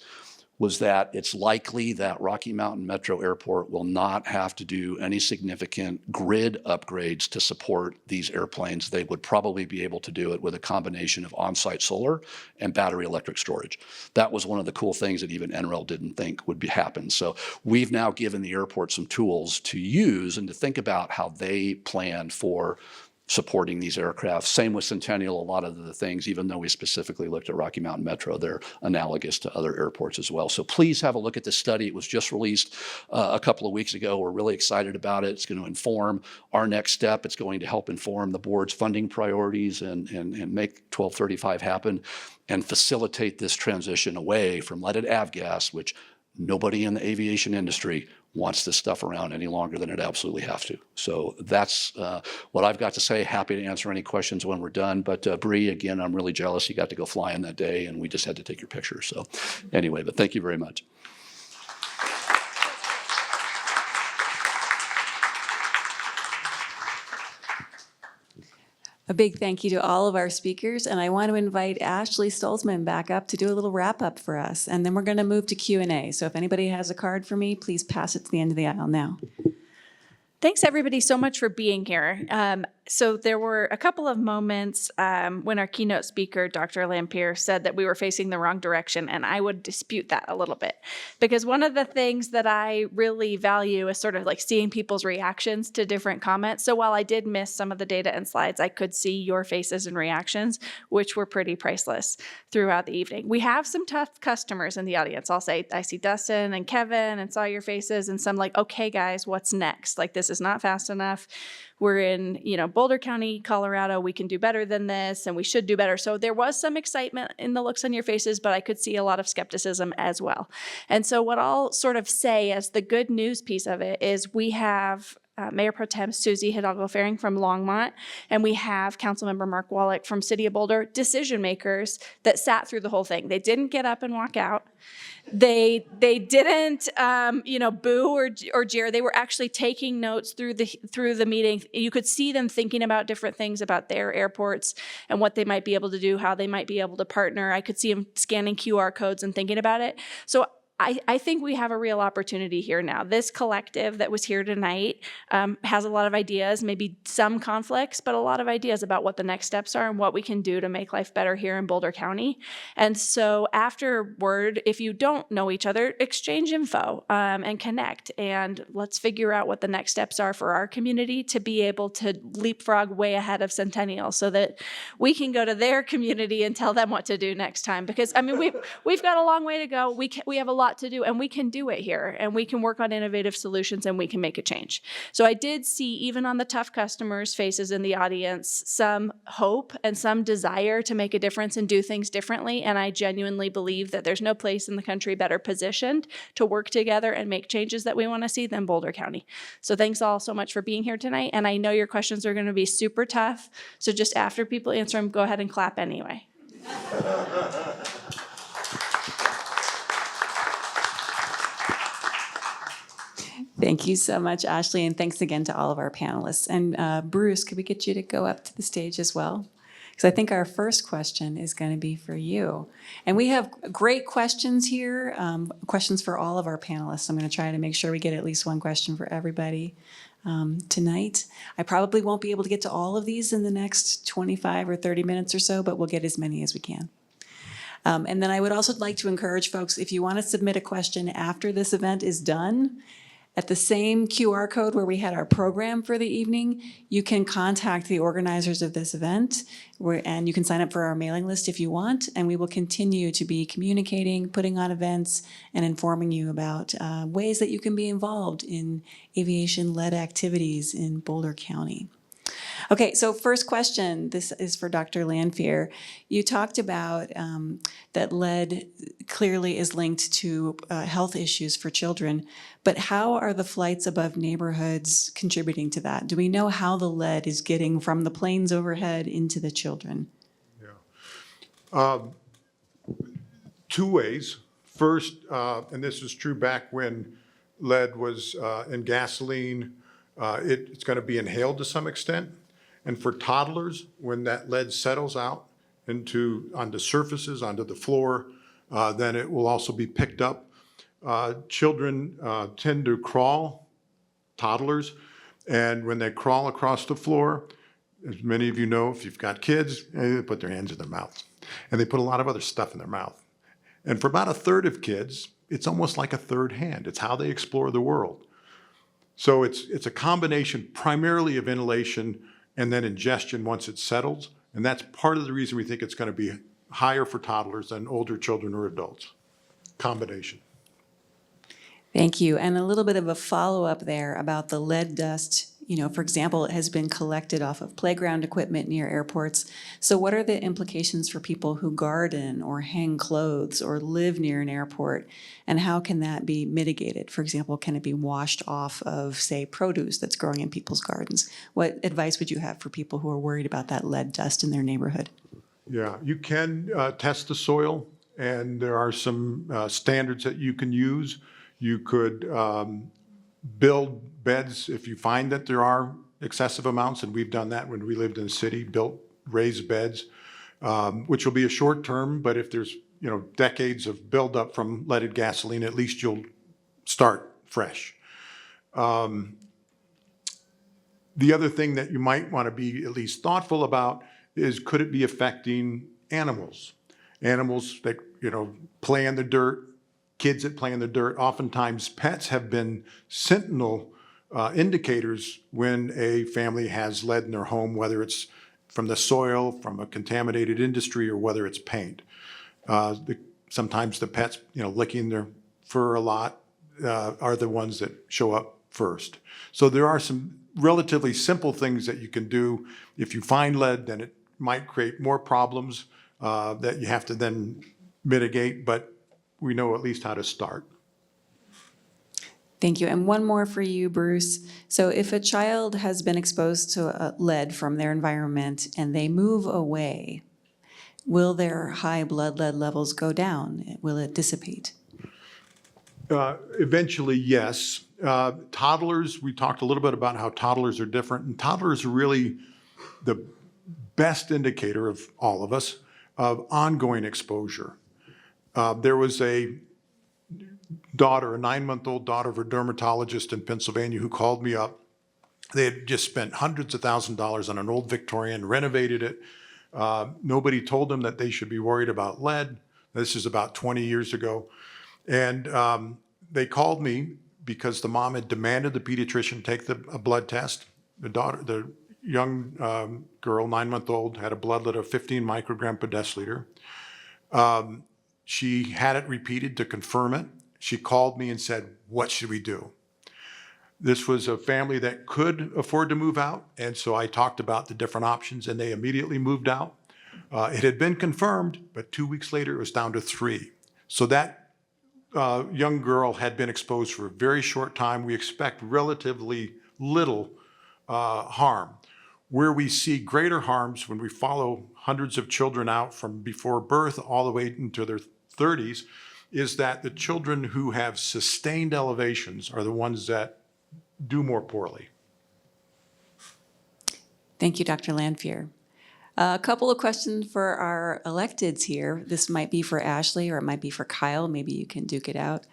was that it's likely that Rocky Mountain Metro Airport will not have to do any significant grid upgrades to support these airplanes. They would probably be able to do it with a combination of on-site solar and battery electric storage. That was one of the cool things that even NREL didn't think would happen. So we've now given the airport some tools to use and to think about how they plan for supporting these aircraft. Same with Centennial. A lot of the things, even though we specifically looked at Rocky Mountain Metro, they're analogous to other airports as well. So please have a look at this study. It was just released a couple of weeks ago. We're really excited about it. It's going to inform our next step. It's going to help inform the board's funding priorities and make 1235 happen and facilitate this transition away from leaded avgas, which nobody in the aviation industry wants this stuff around any longer than it absolutely has to. So that's what I've got to say. Happy to answer any questions when we're done. But Bree, again, I'm really jealous you got to go flying that day, and we just had to take your picture. So anyway, but thank you very much. A big thank you to all of our speakers, and I want to invite Ashley Stolzmann back up to do a little wrap-up for us, and then we're going to move to Q&A. So if anybody has a card for me, please pass it to the end of the aisle now. Thanks, everybody, so much for being here. So there were a couple of moments when our keynote speaker, Dr. Lanphear, said that we were facing the wrong direction, and I would dispute that a little bit. Because one of the things that I really value is sort of like seeing people's reactions to different comments. So while I did miss some of the data and slides, I could see your faces and reactions, which were pretty priceless throughout the evening. We have some tough customers in the audience. I'll say, I see Dustin and Kevin and saw your faces, and some like, okay, guys, what's next? Like, this is not fast enough. We're in, Boulder County, Colorado. We can do better than this, and we should do better. So there was some excitement in the looks on your faces, but I could see a lot of skepticism as well. And so what I'll sort of say as the good news piece of it is we have Mayor Pro Tem Susie Hidalgo-Faring from Longmont, and we have Councilmember Mark Wallach from City of Boulder, decision makers that sat through the whole thing. They didn't get up and walk out. They didn't, boo or jeer. They were actually taking notes through the meeting. You could see them thinking about different things about their airports and what they might be able to do, how they might be able to partner. I could see them scanning QR codes and thinking about it. So I think we have a real opportunity here now. This collective that was here tonight has a lot of ideas, maybe some conflicts, but a lot of ideas about what the next steps are and what we can do to make life better here in Boulder County. And so afterward, if you don't know each other, exchange info and connect, and let's figure out what the next steps are for our community to be able to leapfrog way ahead of Centennial so that we can go to their community and tell them what to do next time. Because, we've got a long way to go. We have a lot to do, and we can do it here, and we can work on innovative solutions, and we can make a change. So I did see, even on the tough customers' faces in the audience, some hope and some desire to make a difference and do things differently, and I genuinely believe that there's no place in the country better positioned to work together and make changes that we want to see than Boulder County. So thanks all so much for being here tonight, and I know your questions are going to be super tough, so just after people answer them, go ahead and clap anyway. Thank you so much, Ashley, and thanks again to all of our panelists. And Bruce, could we get you to go up to the stage as well? Because I think our first question is going to be for you. And we have great questions here, questions for all of our panelists. I'm going to try to make sure we get at least one question for everybody. tonight. I probably won't be able to get to all of these in the next 25 or 30 minutes or so, but we'll get as many as we can. And then I would also like to encourage folks, if you want to submit a question after this event is done, at the same QR code where we had our program for the evening, you can contact the organizers of this event, and you can sign up for our mailing list if you want, and we will continue to be communicating, putting on events, and informing you about ways that you can be involved in aviation-led activities in Boulder County. Okay, so first question, this is for Dr. Lanphear. You talked about that lead clearly is linked to health issues for children, but how are the flights above neighborhoods contributing to that? Do we know how the lead is getting from the planes overhead into the children? Two ways. First, and this was true back when lead was in gasoline, it's going to be inhaled to some extent. And for toddlers, when that lead settles out onto surfaces, onto the floor, then it will also be picked up. Children tend to crawl, toddlers, and when they crawl across the floor, as many of you know, if you've got kids, they put their hands in their mouths. And they put a lot of other stuff in their mouth. And for about a third of kids, it's almost like a third hand. It's how they explore the world. So it's a combination primarily of inhalation and then ingestion once it settles. And that's part of the reason we think it's going to be higher for toddlers than older children or adults. Combination. Thank you. And a little bit of a follow-up there about the lead dust. You know, for example, it has been collected off of playground equipment near airports. So what are the implications for people who garden or hang clothes or live near an airport? And how can that be mitigated? For example, can it be washed off of, say, produce that's growing in people's gardens? What advice would you have for people who are worried about that lead dust in their neighborhood? Yeah, you can test the soil, and there are some standards that you can use. You could build beds if you find that there are excessive amounts, and we've done that when we lived in the city, built raised beds, which will be a short term, but if there's decades of buildup from leaded gasoline, at least you'll start fresh. The other thing that you might want to be at least thoughtful about is, could it be affecting animals? Animals that play in the dirt, kids that play in the dirt. Oftentimes pets have been sentinel indicators when a family has lead in their home, whether it's from the soil, from a contaminated industry, or whether it's paint. Sometimes the pets, licking their fur a lot, are the ones that show up first. So there are some relatively simple things that you can do. If you find lead, then it might create more problems that you have to then mitigate, but we know at least how to start. Thank you. And one more for you, Bruce. So if a child has been exposed to lead from their environment and they move away, will their high blood lead levels go down? Will it dissipate? Eventually, yes. Toddlers, we talked a little bit about how toddlers are different, and toddlers are really the best indicator of all of us of ongoing exposure. There was a 9-month-old daughter of a dermatologist in Pennsylvania who called me up. They had just spent hundreds of thousands of dollars on an old Victorian, renovated it. Nobody told them that they should be worried about lead. This is about 20 years ago. And they called me because the mom had demanded the pediatrician take a blood test. The young girl, 9-month-old, had a blood lead of 15 microgram per deciliter. She had it repeated to confirm it. She called me and said, "What should we do?" This was a family that could afford to move out, and so I talked about the different options, and they immediately moved out. It had been confirmed, but 2 weeks later it was down to 3. So that young girl had been exposed for a very short time. We expect relatively little harm. Where we see greater harms when we follow hundreds of children out from before birth all the way into their 30s is that the children who have sustained elevations are the ones that do more poorly. Thank you, Dr. Lanphear. A couple of questions for our electeds here. This might be for Ashley or it might be for Kyle. Maybe you can duke it out.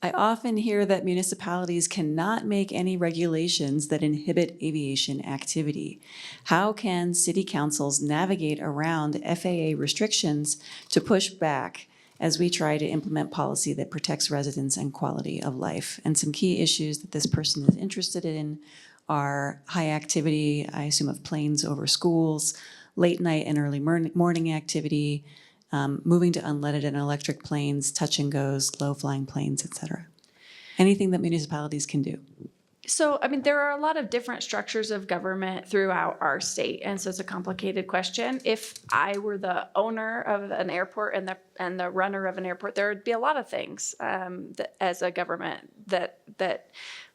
I often hear that municipalities cannot make any regulations that inhibit aviation activity. How can city councils navigate around FAA restrictions to push back as we try to implement policy that protects residents and quality of life? And some key issues that this person is interested in are high activity, I assume of planes over schools, late night and early morning activity, moving to unleaded and electric planes, touch and goes, low flying planes, et cetera. Anything that municipalities can do. So, I mean, there are a lot of different structures of government throughout our state, and so it's a complicated question. If I were the owner of an airport and the runner of an airport, there would be a lot of things that, as a government that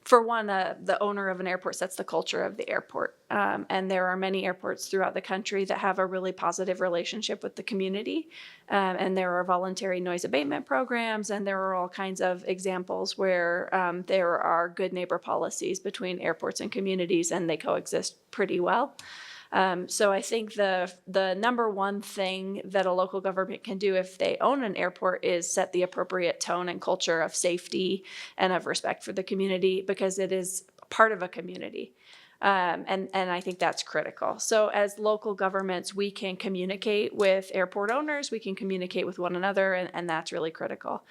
for one, the owner of an airport sets the culture of the airport. And there are many airports throughout the country that have a really positive relationship with the community. And there are voluntary noise abatement programs, and there are all kinds of examples where there are good neighbor policies between airports and communities, and they coexist pretty well. So I think the number one thing that a local government can do if they own an airport is set the appropriate tone and culture of safety and of respect for the community, because it is part of a community. And I think that's critical. So as local governments, we can communicate with airport owners, we can communicate with one another, and that's really critical.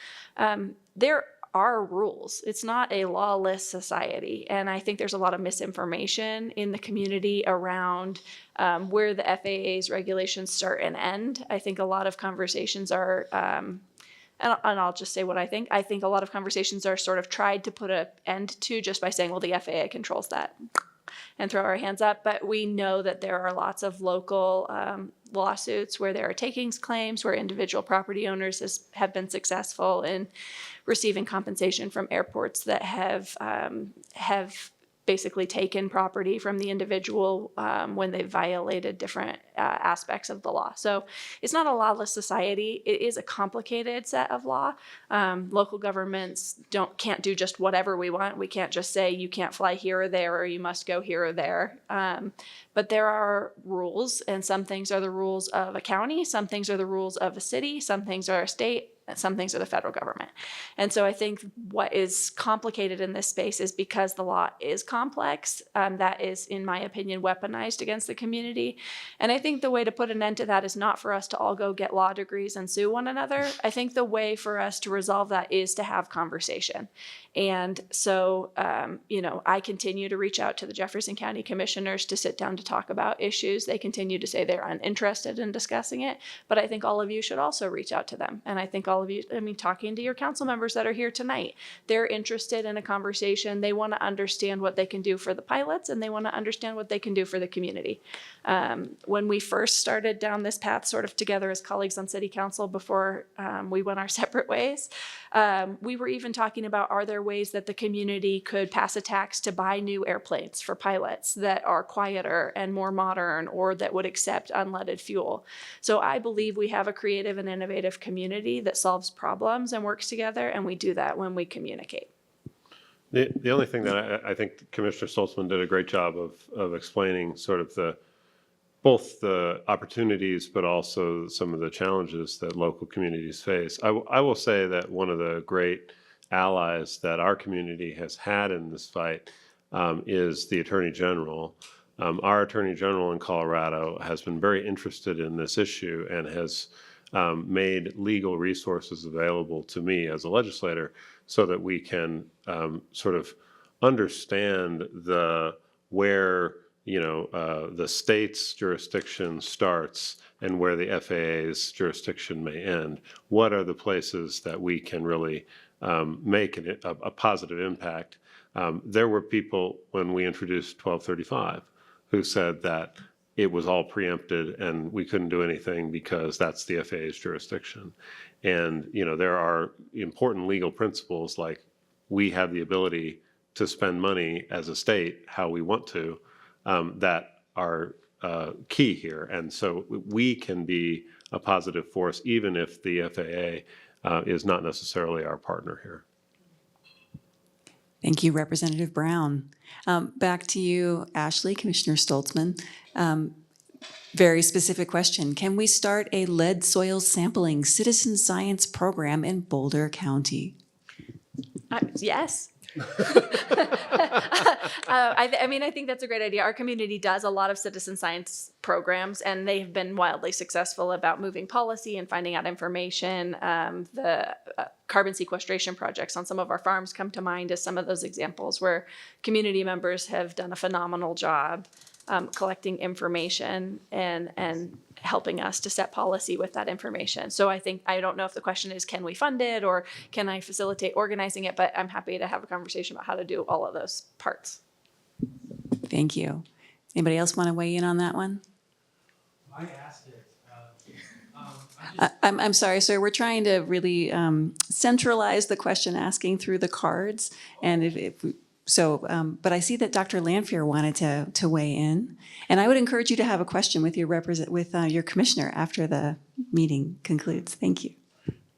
There are rules. It's not a lawless society. And I think there's a lot of misinformation in the community around where the FAA's regulations start and end. I think a lot of conversations are, and I'll just say what I think. I think a lot of conversations are sort of tried to put an end to just by saying, well, the FAA controls that, and throw our hands up. But we know that there are lots of local lawsuits where there are takings claims, where individual property owners have been successful in receiving compensation from airports that have basically taken property from the individual when they violated different aspects of the law. So it's not a lawless society. It is a complicated set of law. Local governments can't do just whatever we want. We can't just say you can't fly here or there, or you must go here or there. But there are rules, and some things are the rules of a county, some things are the rules of a city, some things are a state, some things are the federal government. And so I think what is complicated in this space is because the law is complex, that is, in my opinion, weaponized against the community. And I think the way to put an end to that is not for us to all go get law degrees and sue one another. I think the way for us to resolve that is to have conversation. And so, I continue to reach out to the Jefferson County commissioners to sit down to talk about issues. They continue to say they're uninterested in discussing it, but I think all of you should also reach out to them. And I think all of you, talking to your council members that are here tonight, they're interested in a conversation. They want to understand what they can do for the pilots, and they want to understand what they can do for the community. When we first started down this path, sort of together as colleagues on city council before we went our separate ways, we were even talking about, are there ways that the community could pass a tax to buy new airplanes for pilots that are quieter and more modern, or that would accept unleaded fuel? So I believe we have a creative and innovative community that solves problems and works together, and we do that when we communicate. The only thing that I think Commissioner Stolzmann did a great job of explaining sort of both the opportunities, but also some of the challenges that local communities face. I will say that one of the great allies that our community has had in this fight is the Attorney General. Our Attorney General in Colorado has been very interested in this issue and has made legal resources available to me as a legislator so that we can sort of understand where the state's jurisdiction starts and where the FAA's jurisdiction may end. What are the places that we can really make a positive impact? There were people when we introduced 1235 who said that it was all preempted and we couldn't do anything because that's the FAA's jurisdiction. And there are important legal principles, like we have the ability to spend money as a state how we want to, that are key here. And so we can be a positive force even if the FAA is not necessarily our partner here. Thank you, Representative Brown. Back to you, Ashley, Commissioner Stolzmann. Very specific question. Can we start a lead soil sampling citizen science program in Boulder County? Yes. I think that's a great idea. Our community does a lot of citizen science programs, and they've been wildly successful about moving policy and finding out information. The carbon sequestration projects on some of our farms come to mind as some of those examples where community members have done a phenomenal job collecting information and helping us to set policy with that information. So I don't know if the question is, can we fund it or can I facilitate organizing it? But I'm happy to have a conversation about how to do all of those parts. Thank you. Anybody else want to weigh in on that one? I asked it. I'm sorry, sir. We're trying to really centralize the question asking through the cards. And but I see that Dr. Lanphear wanted to weigh in. And I would encourage you to have a question with your commissioner after the meeting concludes. Thank you.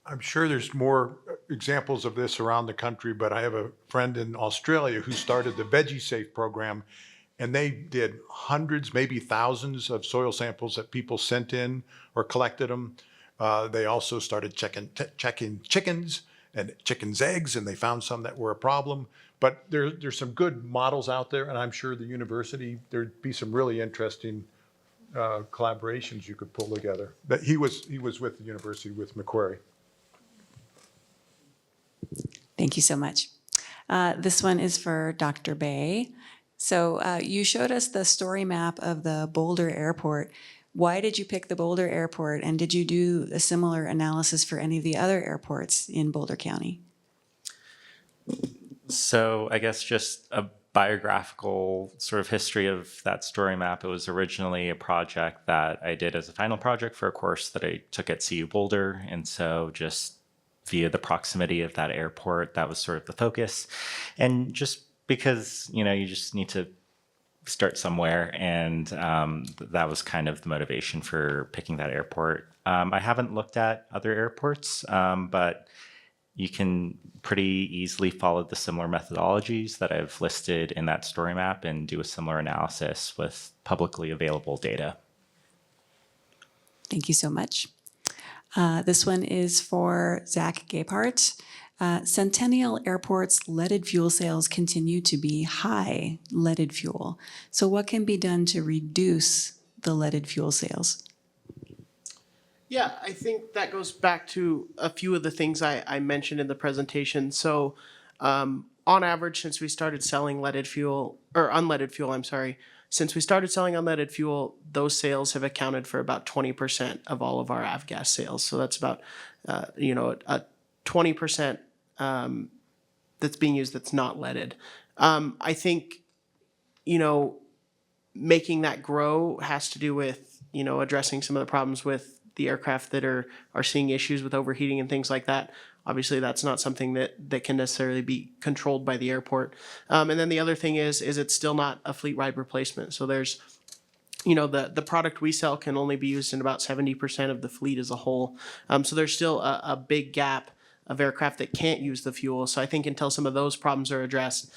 I'm sure there's more examples of this around the country, but I have a friend in Australia who started the Veggie Safe program, and they did hundreds, maybe thousands of soil samples that people sent in or collected them. They also started checking chickens and chickens' eggs, and they found some that were a problem. But there's some good models out there, and I'm sure the university, there'd be some really interesting collaborations you could pull together. But he was with the university with Macquarie. Thank you so much. This one is for Dr. Bay. So you showed us the story map of the Boulder Airport. Why did you pick the Boulder Airport, and did you do a similar analysis for any of the other airports in Boulder County? So I guess just a biographical sort of history of that story map. It was originally a project that I did as a final project for a course that I took at CU Boulder. And so just via the proximity of that airport, that was sort of the focus. And just because, you just need to start somewhere. And that was kind of the motivation for picking that airport. I haven't looked at other airports, but you can pretty easily follow the similar methodologies that I've listed in that story map and do a similar analysis with publicly available data. Thank you so much. This one is for Zach Gabehart. Centennial Airport's leaded fuel sales continue to be high leaded fuel. So what can be done to reduce the leaded fuel sales? Yeah, I think that goes back to a few of the things I mentioned in the presentation. So on average, since we started selling unleaded fuel, since we started selling unleaded fuel, those sales have accounted for about 20% of all of our avgas sales. So that's about, a 20% that's being used that's not leaded. I think, making that grow has to do with, addressing some of the problems with the aircraft that are seeing issues with overheating and things like that. Obviously, that's not something that can necessarily be controlled by the airport. And then the other thing is it's still not a fleet-wide replacement. So there's, the product we sell can only be used in about 70% of the fleet as a whole. So there's still a big gap of aircraft that can't use the fuel. So I think until some of those problems are addressed,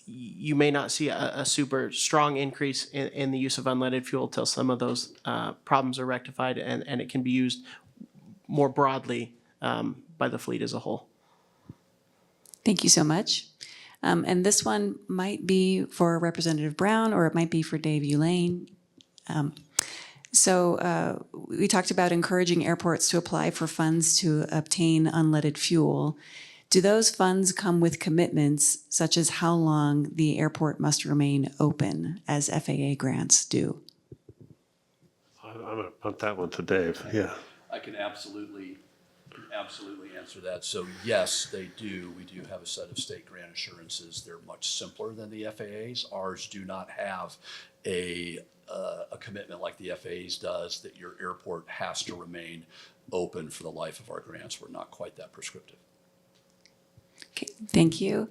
you may not see a super strong increase in the use of unleaded fuel till some of those problems are rectified and it can be used more broadly by the fleet as a whole. Thank you so much. And this one might be for Representative Brown or it might be for Dave Ulane. So we talked about encouraging airports to apply for funds to obtain unleaded fuel. Do those funds come with commitments such as how long the airport must remain open, as FAA grants do? I'm going to punt that one to Dave. Yeah. I can absolutely answer that. So yes, they do. We do have a set of state grant assurances. They're much simpler than the FAA's. Ours do not have a commitment like the FAA's does that your airport has to remain open for the life of our grants. We're not quite that prescriptive. Okay, thank you.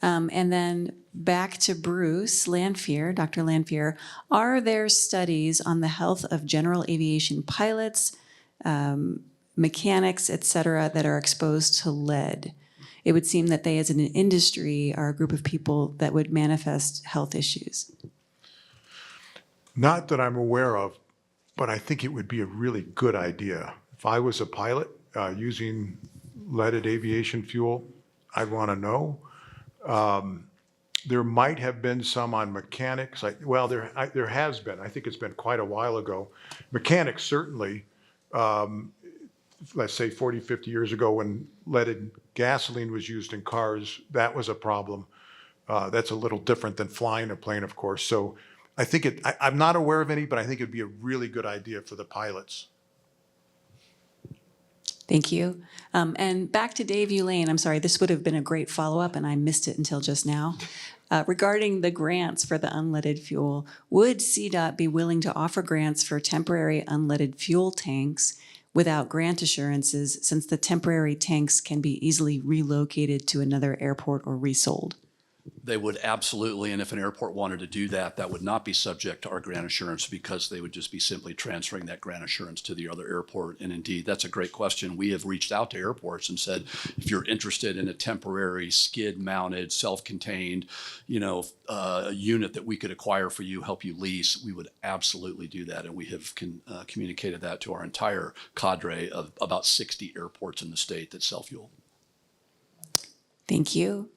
And then back to Bruce Lanphear, Dr. Lanphear. Are there studies on the health of general aviation pilots, mechanics, et cetera, that are exposed to lead? It would seem that they, as an industry, are a group of people that would manifest health issues. Not that I'm aware of, but I think it would be a really good idea. If I was a pilot using unleaded aviation fuel? I'd want to know. There might have been some on mechanics. There has been. I think it's been quite a while ago. Mechanics certainly, let's say 40, 50 years ago when leaded gasoline was used in cars, that was a problem. That's a little different than flying a plane, of course. So I think I'm not aware of any, but I think it'd be a really good idea for the pilots. Thank you. And back to Dave Ulane. I'm sorry, this would have been a great follow-up, and I missed it until just now. Regarding the grants for the unleaded fuel, would CDOT be willing to offer grants for temporary unleaded fuel tanks without grant assurances, since the temporary tanks can be easily relocated to another airport or resold? They would absolutely, and if an airport wanted to do that, that would not be subject to our grant assurance because they would just be simply transferring that grant assurance to the other airport. And indeed, that's a great question. We have reached out to airports and said, if you're interested in a temporary skid-mounted, self-contained, unit that we could acquire for you, help you lease, we would absolutely do that. And we have communicated that to our entire cadre of about 60 airports in the state that sell fuel. Thank you.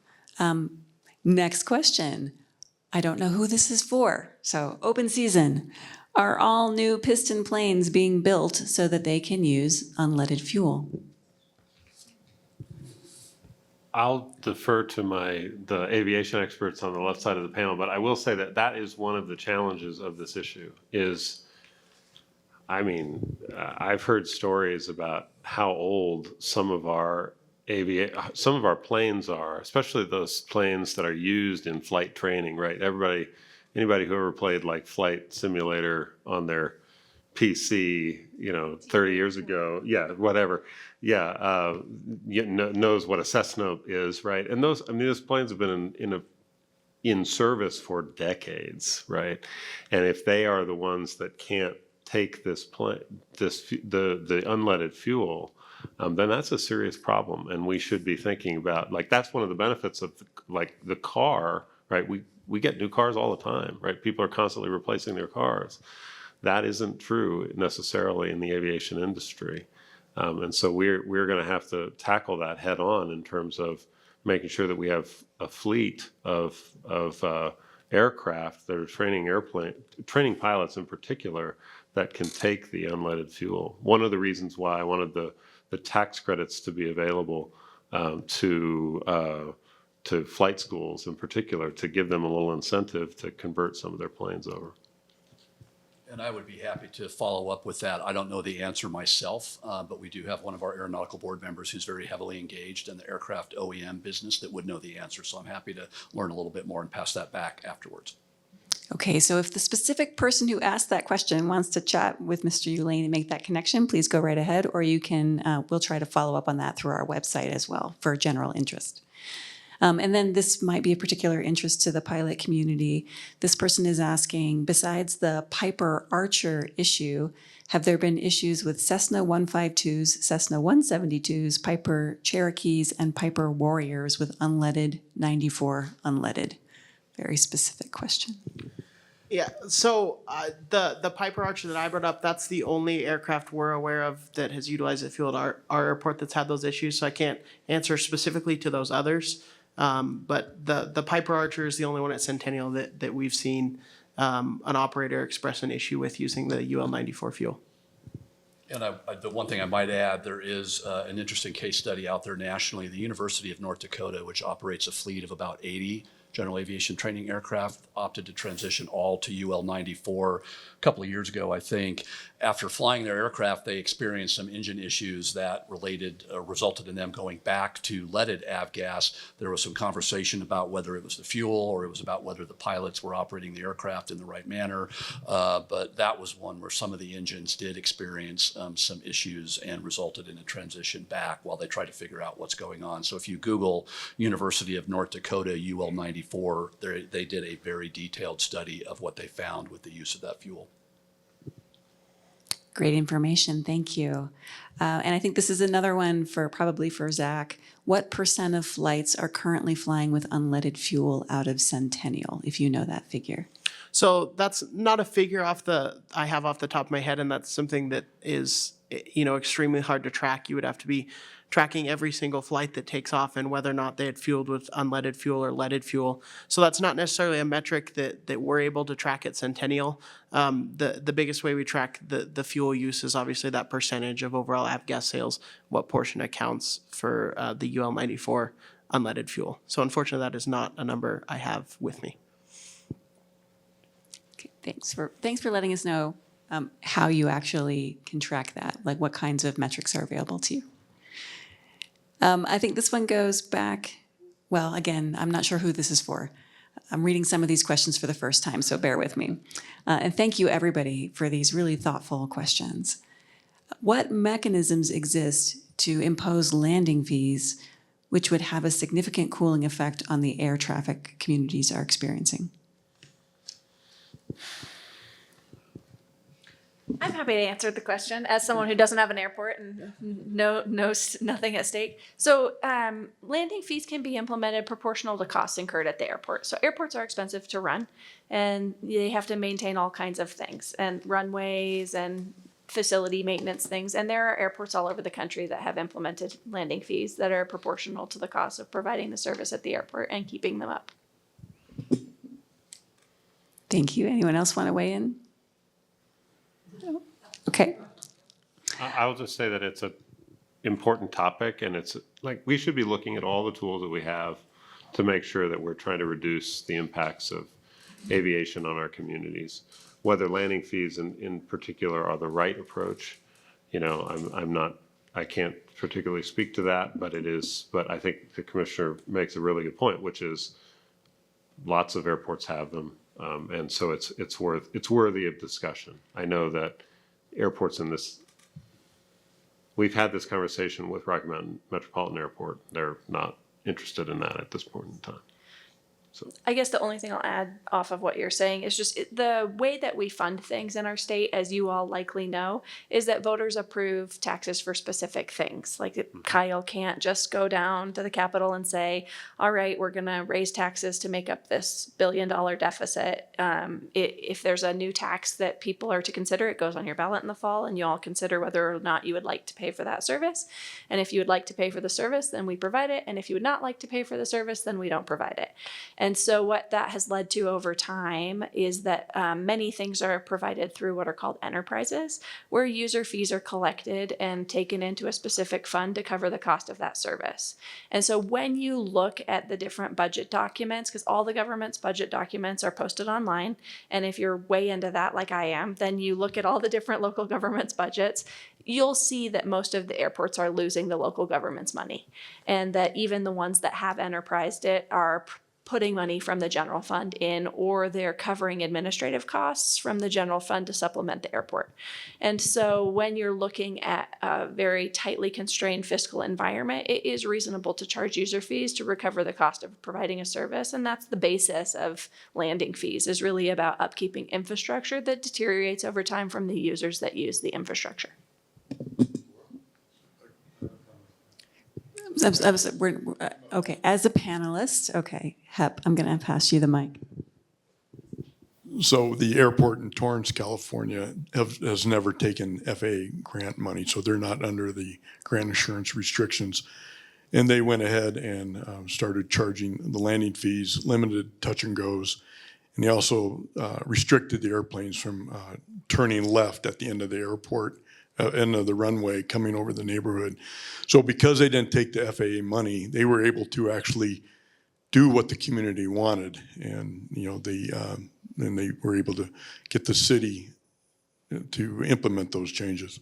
Next question. I don't know who this is for, so open season. Are all new Piston planes being built so that they can use unleaded fuel? I'll defer to the aviation experts on the left side of the panel, but I will say that is one of the challenges of this issue I've heard stories about how old some of our planes are, especially those planes that are used in flight training, right? Anybody who ever played like flight simulator on their PC, 30 years ago, knows what a Cessna is, right? And those planes have been in service for decades, right? And if they are the ones that can't take the unleaded fuel, then that's a serious problem, and we should be thinking about that's one of the benefits of the car, right? We get new cars all the time, right? People are constantly replacing their cars. That isn't true necessarily in the aviation industry, and so we're going to have to tackle that head on in terms of making sure that we have a fleet of aircraft that are training pilots in particular that can take the unleaded fuel. One of the reasons why I wanted the tax credits to be available to flight schools in particular, to give them a little incentive to convert some of their planes over. And I would be happy to follow up with that. I don't know the answer myself, but we do have one of our aeronautical board members who's very heavily engaged in the aircraft OEM business that would know the answer. So I'm happy to learn a little bit more and pass that back afterwards. Okay, so if the specific person who asked that question wants to chat with Mr. Ulane and make that connection, please go right ahead, or you can, we'll try to follow up on that through our website as well for general interest. And then this might be a particular interest to the pilot community. This person is asking, besides the Piper Archer issue, have there been issues with Cessna 152s, Cessna 172s, Piper Cherokees, and Piper Warriors with unleaded, 94 unleaded? Very specific question. Yeah, so the Piper Archer that I brought up, that's the only aircraft we're aware of that has utilized the fuel at our airport that's had those issues, so I can't answer specifically to those others. But the Piper Archer is the only one at Centennial that we've seen an operator express an issue with using the UL94 fuel. And the one thing I might add, there is an interesting case study out there nationally. The University of North Dakota, which operates a fleet of about 80 general aviation training aircraft, opted to transition all to UL94 a couple of years ago, I think. After flying their aircraft, they experienced some engine issues that resulted in them going back to leaded avgas. There was some conversation about whether it was the fuel or it was about whether the pilots were operating the aircraft in the right manner. But that was one where some of the engines did experience some issues and resulted in a transition back while they tried to figure out what's going on. So if you Google University of North Dakota UL94, they did a very detailed study of what they found with the use of that fuel. Great information, thank you. And I think this is another one probably for Zach. What % of flights are currently flying with unleaded fuel out of Centennial, if you know that figure? So that's not a figure I have off the top of my head, and that's something that is extremely hard to track. You would have to be tracking every single flight that takes off and whether or not they had fueled with unleaded fuel or leaded fuel. So that's not necessarily a metric that we're able to track at Centennial. The biggest way we track the fuel use is obviously that percentage of overall avgas sales, what portion accounts for the UL94 unleaded fuel. So unfortunately, that is not a number I have with me. Okay, thanks for letting us know how you actually can track that, like what kinds of metrics are available to you. I think this one goes back, well, again, I'm not sure who this is for. I'm reading some of these questions for the first time, so bear with me. And thank you, everybody, for these really thoughtful questions. What mechanisms exist to impose landing fees which would have a significant cooling effect on the air traffic communities are experiencing? I'm happy to answer the question as someone who doesn't have an airport and knows nothing at stake. So landing fees can be implemented proportional to costs incurred at the airport. So airports are expensive to run, and they have to maintain all kinds of things, and runways and facility maintenance things. And there are airports all over the country that have implemented landing fees that are proportional to the cost of providing the service at the airport and keeping them up. Thank you. Anyone else want to weigh in? Okay. I'll just say that it's an important topic, and it's like we should be looking at all the tools that we have to make sure that we're trying to reduce the impacts of aviation on our communities. Whether landing fees in particular are the right approach, I can't particularly speak to that, but I think the commissioner makes a really good point, which is lots of airports have them. And so it's worthy of discussion. I know that airports we've had this conversation with Rocky Mountain Metropolitan Airport. They're not interested in that at this point in time. So I guess the only thing I'll add off of what you're saying is just the way that we fund things in our state, as you all likely know, is that voters approve taxes for specific things. Like Kyle can't just go down to the Capitol and say, all right, we're going to raise taxes to make up this $1 billion deficit. If there's a new tax that people are to consider, it goes on your ballot in the fall, and you all consider whether or not you would like to pay for that service. And if you would like to pay for the service, then we provide it. And if you would not like to pay for the service, then we don't provide it. And so what that has led to over time is that many things are provided through what are called enterprises, where user fees are collected and taken into a specific fund to cover the cost of that service. And so when you look at the different budget documents, because all the government's budget documents are posted online, and if you're way into that like I am, then you look at all the different local governments' budgets, you'll see that most of the airports are losing the local government's money, and that even the ones that have enterprised it are putting money from the general fund in, or they're covering administrative costs from the general fund to supplement the airport. And so when you're looking at a very tightly constrained fiscal environment, it is reasonable to charge user fees to recover the cost of providing a service. And that's the basis of landing fees, is really about upkeeping infrastructure that deteriorates over time from the users that use the infrastructure. Okay, as a panelist, okay, Hep, I'm going to pass you the mic. So the airport in Torrance, California has never taken FAA grant money, so they're not under the grant assurance restrictions. And they went ahead and started charging the landing fees, limited touch and goes. And they also restricted the airplanes from turning left at the end of the airport, end of the runway coming over the neighborhood. So because they didn't take the FAA money, they were able to actually do what the community wanted. And, then they were able to get the city to implement those changes.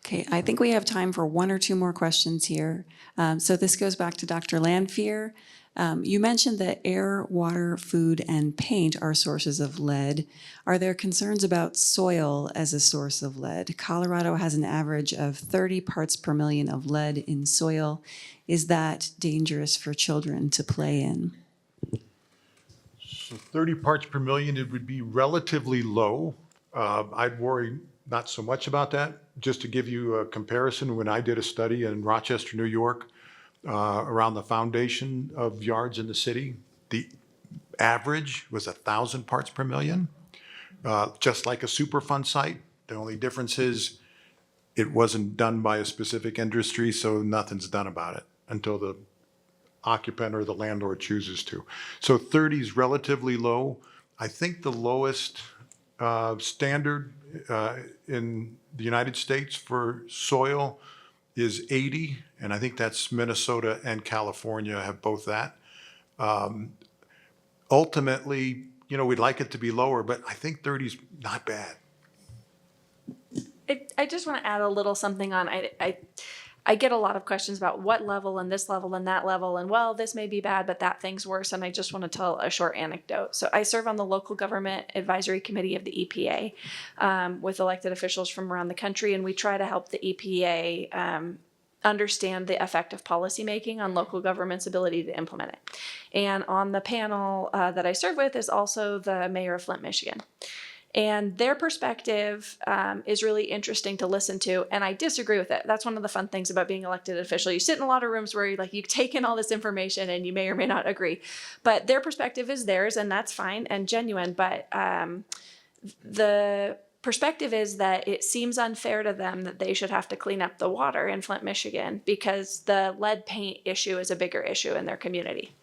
Okay, I think we have time for one or two more questions here. So this goes back to Dr. Lanphear. You mentioned that air, water, food, and paint are sources of lead. Are there concerns about soil as a source of lead? Colorado has an average of 30 parts per million of lead in soil. Is that dangerous for children to play in? So 30 parts per million, it would be relatively low. I'd worry not so much about that. Just to give you a comparison, when I did a study in Rochester, New York, around the foundation of yards in the city, the average was 1,000 parts per million. just like a Superfund site. The only difference is it wasn't done by a specific industry, so nothing's done about it until the occupant or the landlord chooses to. So 30 is relatively low. I think the lowest standard in the United States for soil is 80, and I think that's Minnesota and California have both that. Ultimately, we'd like it to be lower, but I think 30 is not bad. I just want to add a little something on. I get a lot of questions about what level and this level and that level, and well, this may be bad, but that thing's worse. And I just want to tell a short anecdote. So I serve on the local government advisory committee of the EPA with elected officials from around the country, and we try to help the EPA understand the effect of policymaking on local government's ability to implement it. And on the panel that I serve with is also the mayor of Flint, Michigan. And their perspective is really interesting to listen to, and I disagree with it. That's one of the fun things about being elected official. You sit in a lot of rooms where you take in all this information and you may or may not agree. But their perspective is theirs, and that's fine and genuine. But the perspective is that it seems unfair to them that they should have to clean up the water in Flint, Michigan, because the lead paint issue is a bigger issue in their community.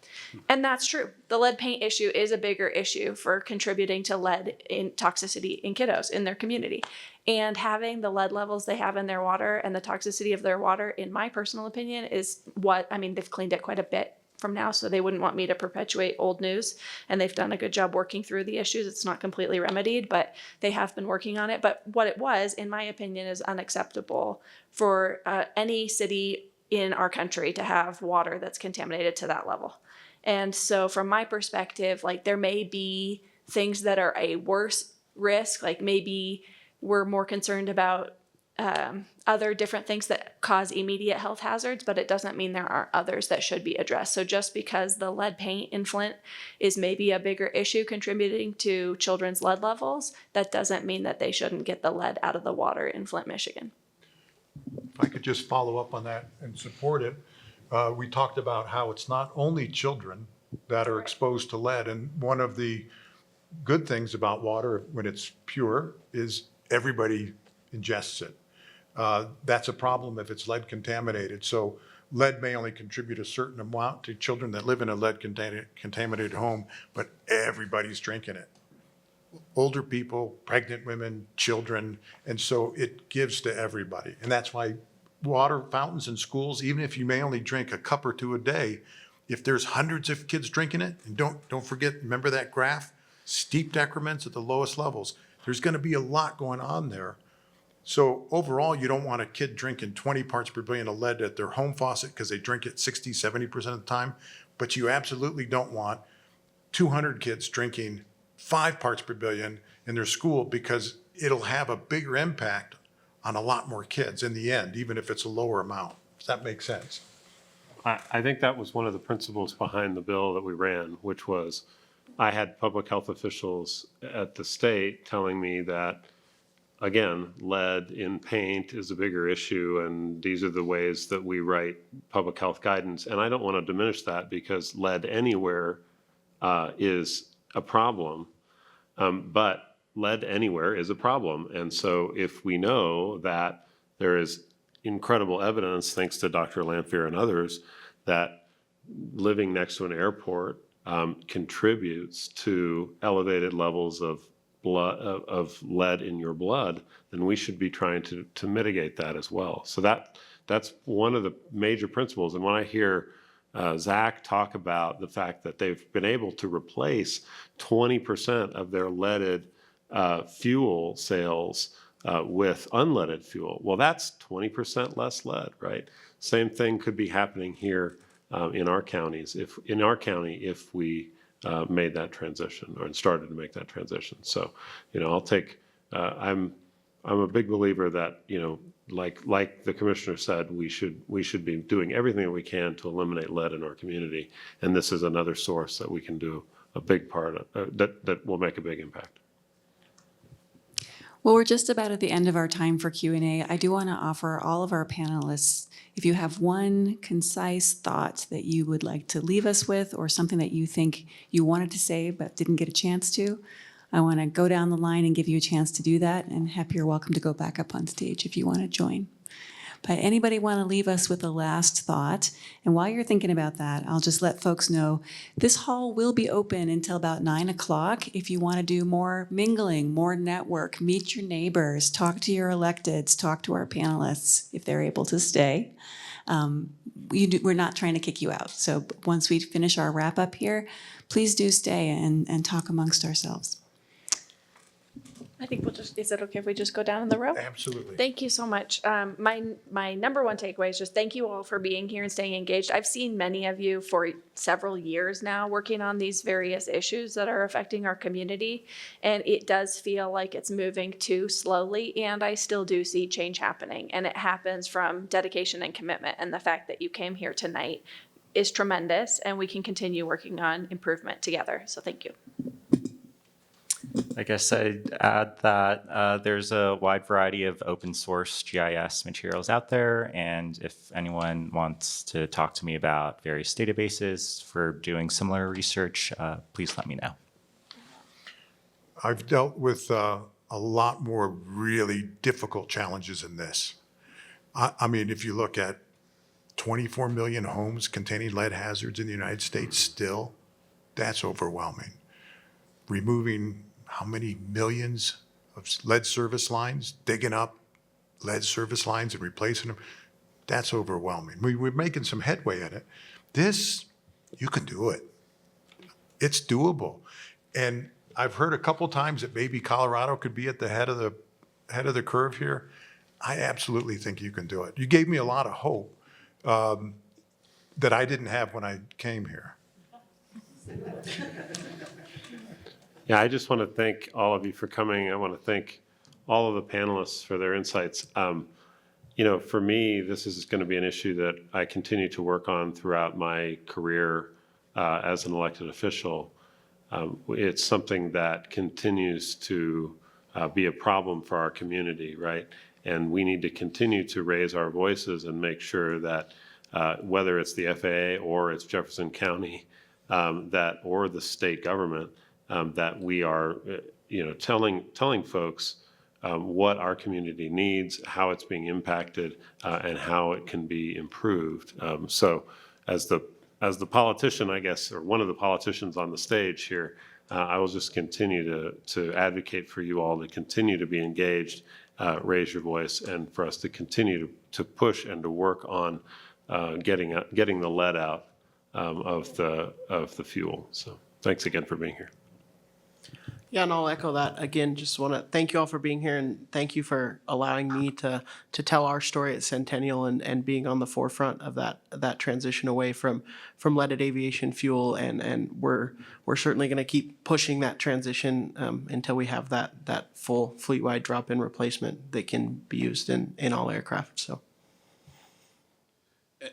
And that's true. The lead paint issue is a bigger issue for contributing to lead in toxicity in kiddos in their community. And having the lead levels they have in their water and the toxicity of their water, in my personal opinion, is they've cleaned it quite a bit from now, so they wouldn't want me to perpetuate old news, and they've done a good job working through the issues. It's not completely remedied, but they have been working on it. But what it was, in my opinion, is unacceptable for any city in our country to have water that's contaminated to that level. And so from my perspective, there may be things that are a worse risk, maybe we're more concerned about other different things that cause immediate health hazards, but it doesn't mean there aren't others that should be addressed. So just because the lead paint in Flint is maybe a bigger issue contributing to children's lead levels, that doesn't mean that they shouldn't get the lead out of the water in Flint, Michigan. If I could just follow up on that and support it. We talked about how it's not only children that are exposed to lead, and one of the good things about water when it's pure is everybody ingests it. That's a problem if it's lead contaminated. So lead may only contribute a certain amount to children that live in a lead contaminated home, but everybody's drinking it. Older people, pregnant women, children, and so it gives to everybody. And that's why water fountains in schools, even if you may only drink a cup or two a day, if there's hundreds of kids drinking it, and don't forget, remember that graph? Steep decrements at the lowest levels. There's going to be a lot going on there. So overall, you don't want a kid drinking 20 parts per billion of lead at their home faucet because they drink it 60, 70% of the time. But you absolutely don't want 200 kids drinking 5 parts per billion in their school, because it'll have a bigger impact on a lot more kids in the end, even if it's a lower amount. Does that make sense? I think that was one of the principles behind the bill that we ran, which was I had public health officials at the state telling me that, again, lead in paint is a bigger issue, and these are the ways that we write public health guidance. And I don't want to diminish that, because lead anywhere is a problem, but lead anywhere is a problem. And so if we know that there is incredible evidence, thanks to Dr. Lanphear and others, that living next to an airport contributes to elevated levels of lead in your blood, then we should be trying to mitigate that as well. So that's one of the major principles. And when I hear Zach talk about the fact that they've been able to replace 20% of their leaded fuel sales with unleaded fuel, well, that's 20% less lead, right? Same thing could be happening here in our counties, if we made that transition or started to make that transition. So, I'll take. I'm a big believer that like the commissioner said, we should be doing everything that we can to eliminate lead in our community, and this is another source that we can do a big part of, that will make a big impact. Well, we're just about at the end of our time for Q&A. I do want to offer all of our panelists, if you have one concise thought that you would like to leave us with, or something that you think you wanted to say but didn't get a chance to, I want to go down the line and give you a chance to do that. And Hep, you're welcome to go back up on stage if you want to join. But anybody want to leave us with a last thought? And while you're thinking about that, I'll just let folks know this hall will be open until about 9 o'clock. If you want to do more mingling, more network, meet your neighbors, talk to your electeds, talk to our panelists if they're able to stay. We're not trying to kick you out. So once we finish our wrap up here, please do stay and talk amongst ourselves. I think is it okay if we just go down in the row? Absolutely. Thank you so much. My number one takeaway is just thank you all for being here and staying engaged. I've seen many of you for several years now working on these various issues that are affecting our community, and it does feel like it's moving too slowly, and I still do see change happening, and it happens from dedication and commitment, and the fact that you came here tonight is tremendous, and we can continue working on improvement together, so thank you. I guess I'd add that there's a wide variety of open source GIS materials out there, and if anyone wants to talk to me about various databases for doing similar research, please let me know. I've dealt with a lot more really difficult challenges than this. I mean, if you look at 24 million homes containing lead hazards in the United States still, that's overwhelming. Removing how many millions of lead service lines, digging up lead service lines and replacing them, that's overwhelming. We're making some headway in it. This, you can do it. It's doable. And I've heard a couple times that maybe Colorado could be at the head of the curve here. I absolutely think you can do it. You gave me a lot of hope that I didn't have when I came here. Yeah, I just want to thank all of you for coming. I want to thank all of the panelists for their insights. You know, for me, this is going to be an issue that I continue to work on throughout my career as an elected official. It's something that continues to be a problem for our community, right? And we need to continue to raise our voices and make sure that whether it's the FAA or it's Jefferson County or the state government, that we are, telling folks what our community needs, how it's being impacted, and how it can be improved. So, as the politician, I guess, or one of the politicians on the stage here, I will just continue to advocate for you all to continue to be engaged, raise your voice, and for us to continue to push and to work on getting the lead out of the fuel. So, thanks again for being here. Yeah, and I'll echo that again. Just want to thank you all for being here, and thank you for allowing me to tell our story at Centennial and being on the forefront of that transition away from leaded aviation fuel. And we're certainly going to keep pushing that transition until we have that full fleet-wide drop-in replacement that can be used in all aircraft. So.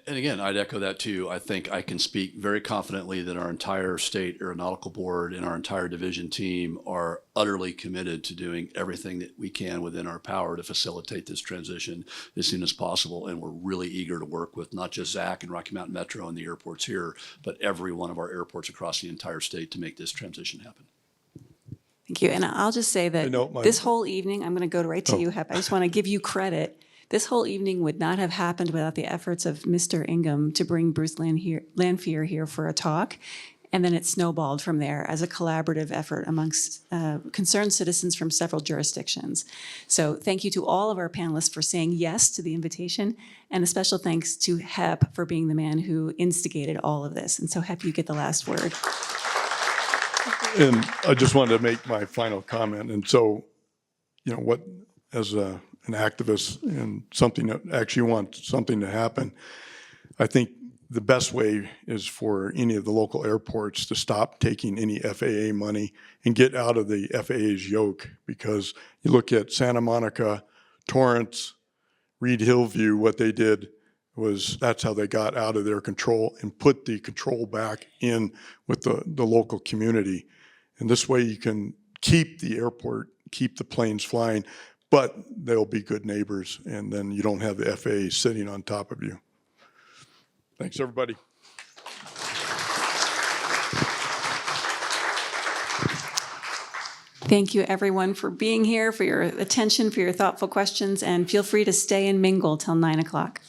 And again, I'd echo that too. I think I can speak very confidently that our entire state aeronautical board and our entire division team are utterly committed to doing everything that we can within our power to facilitate this transition as soon as possible. And we're really eager to work with not just Zach and Rocky Mountain Metro and the airports here, but every one of our airports across the entire state to make this transition happen. Thank you. And I'll just say that this whole evening, I'm going to go right to you, Hep. I just want to give you credit. This whole evening would not have happened without the efforts of Mr. Ingham to bring Bruce Lanphear here for a talk. And then it snowballed from there as a collaborative effort amongst concerned citizens from several jurisdictions. So thank you to all of our panelists for saying yes to the invitation, and a special thanks to Hep for being the man who instigated all of this. And so Hep, you get the last word. And I just wanted to make my final comment. And so, as an activist and something that actually wants something to happen, I think the best way is for any of the local airports to stop taking any FAA money and get out of the FAA's yoke, because you look at Santa Monica, Torrance, Reed Hillview, what they did was that's how they got out of their control and put the control back in with the local community. And this way you can keep the airport, keep the planes flying, but they'll be good neighbors, and then you don't have the FAA sitting on top of you. Thanks, everybody. Thank you, everyone, for being here, for your attention, for your thoughtful questions, and feel free to stay and mingle till 9 o'clock.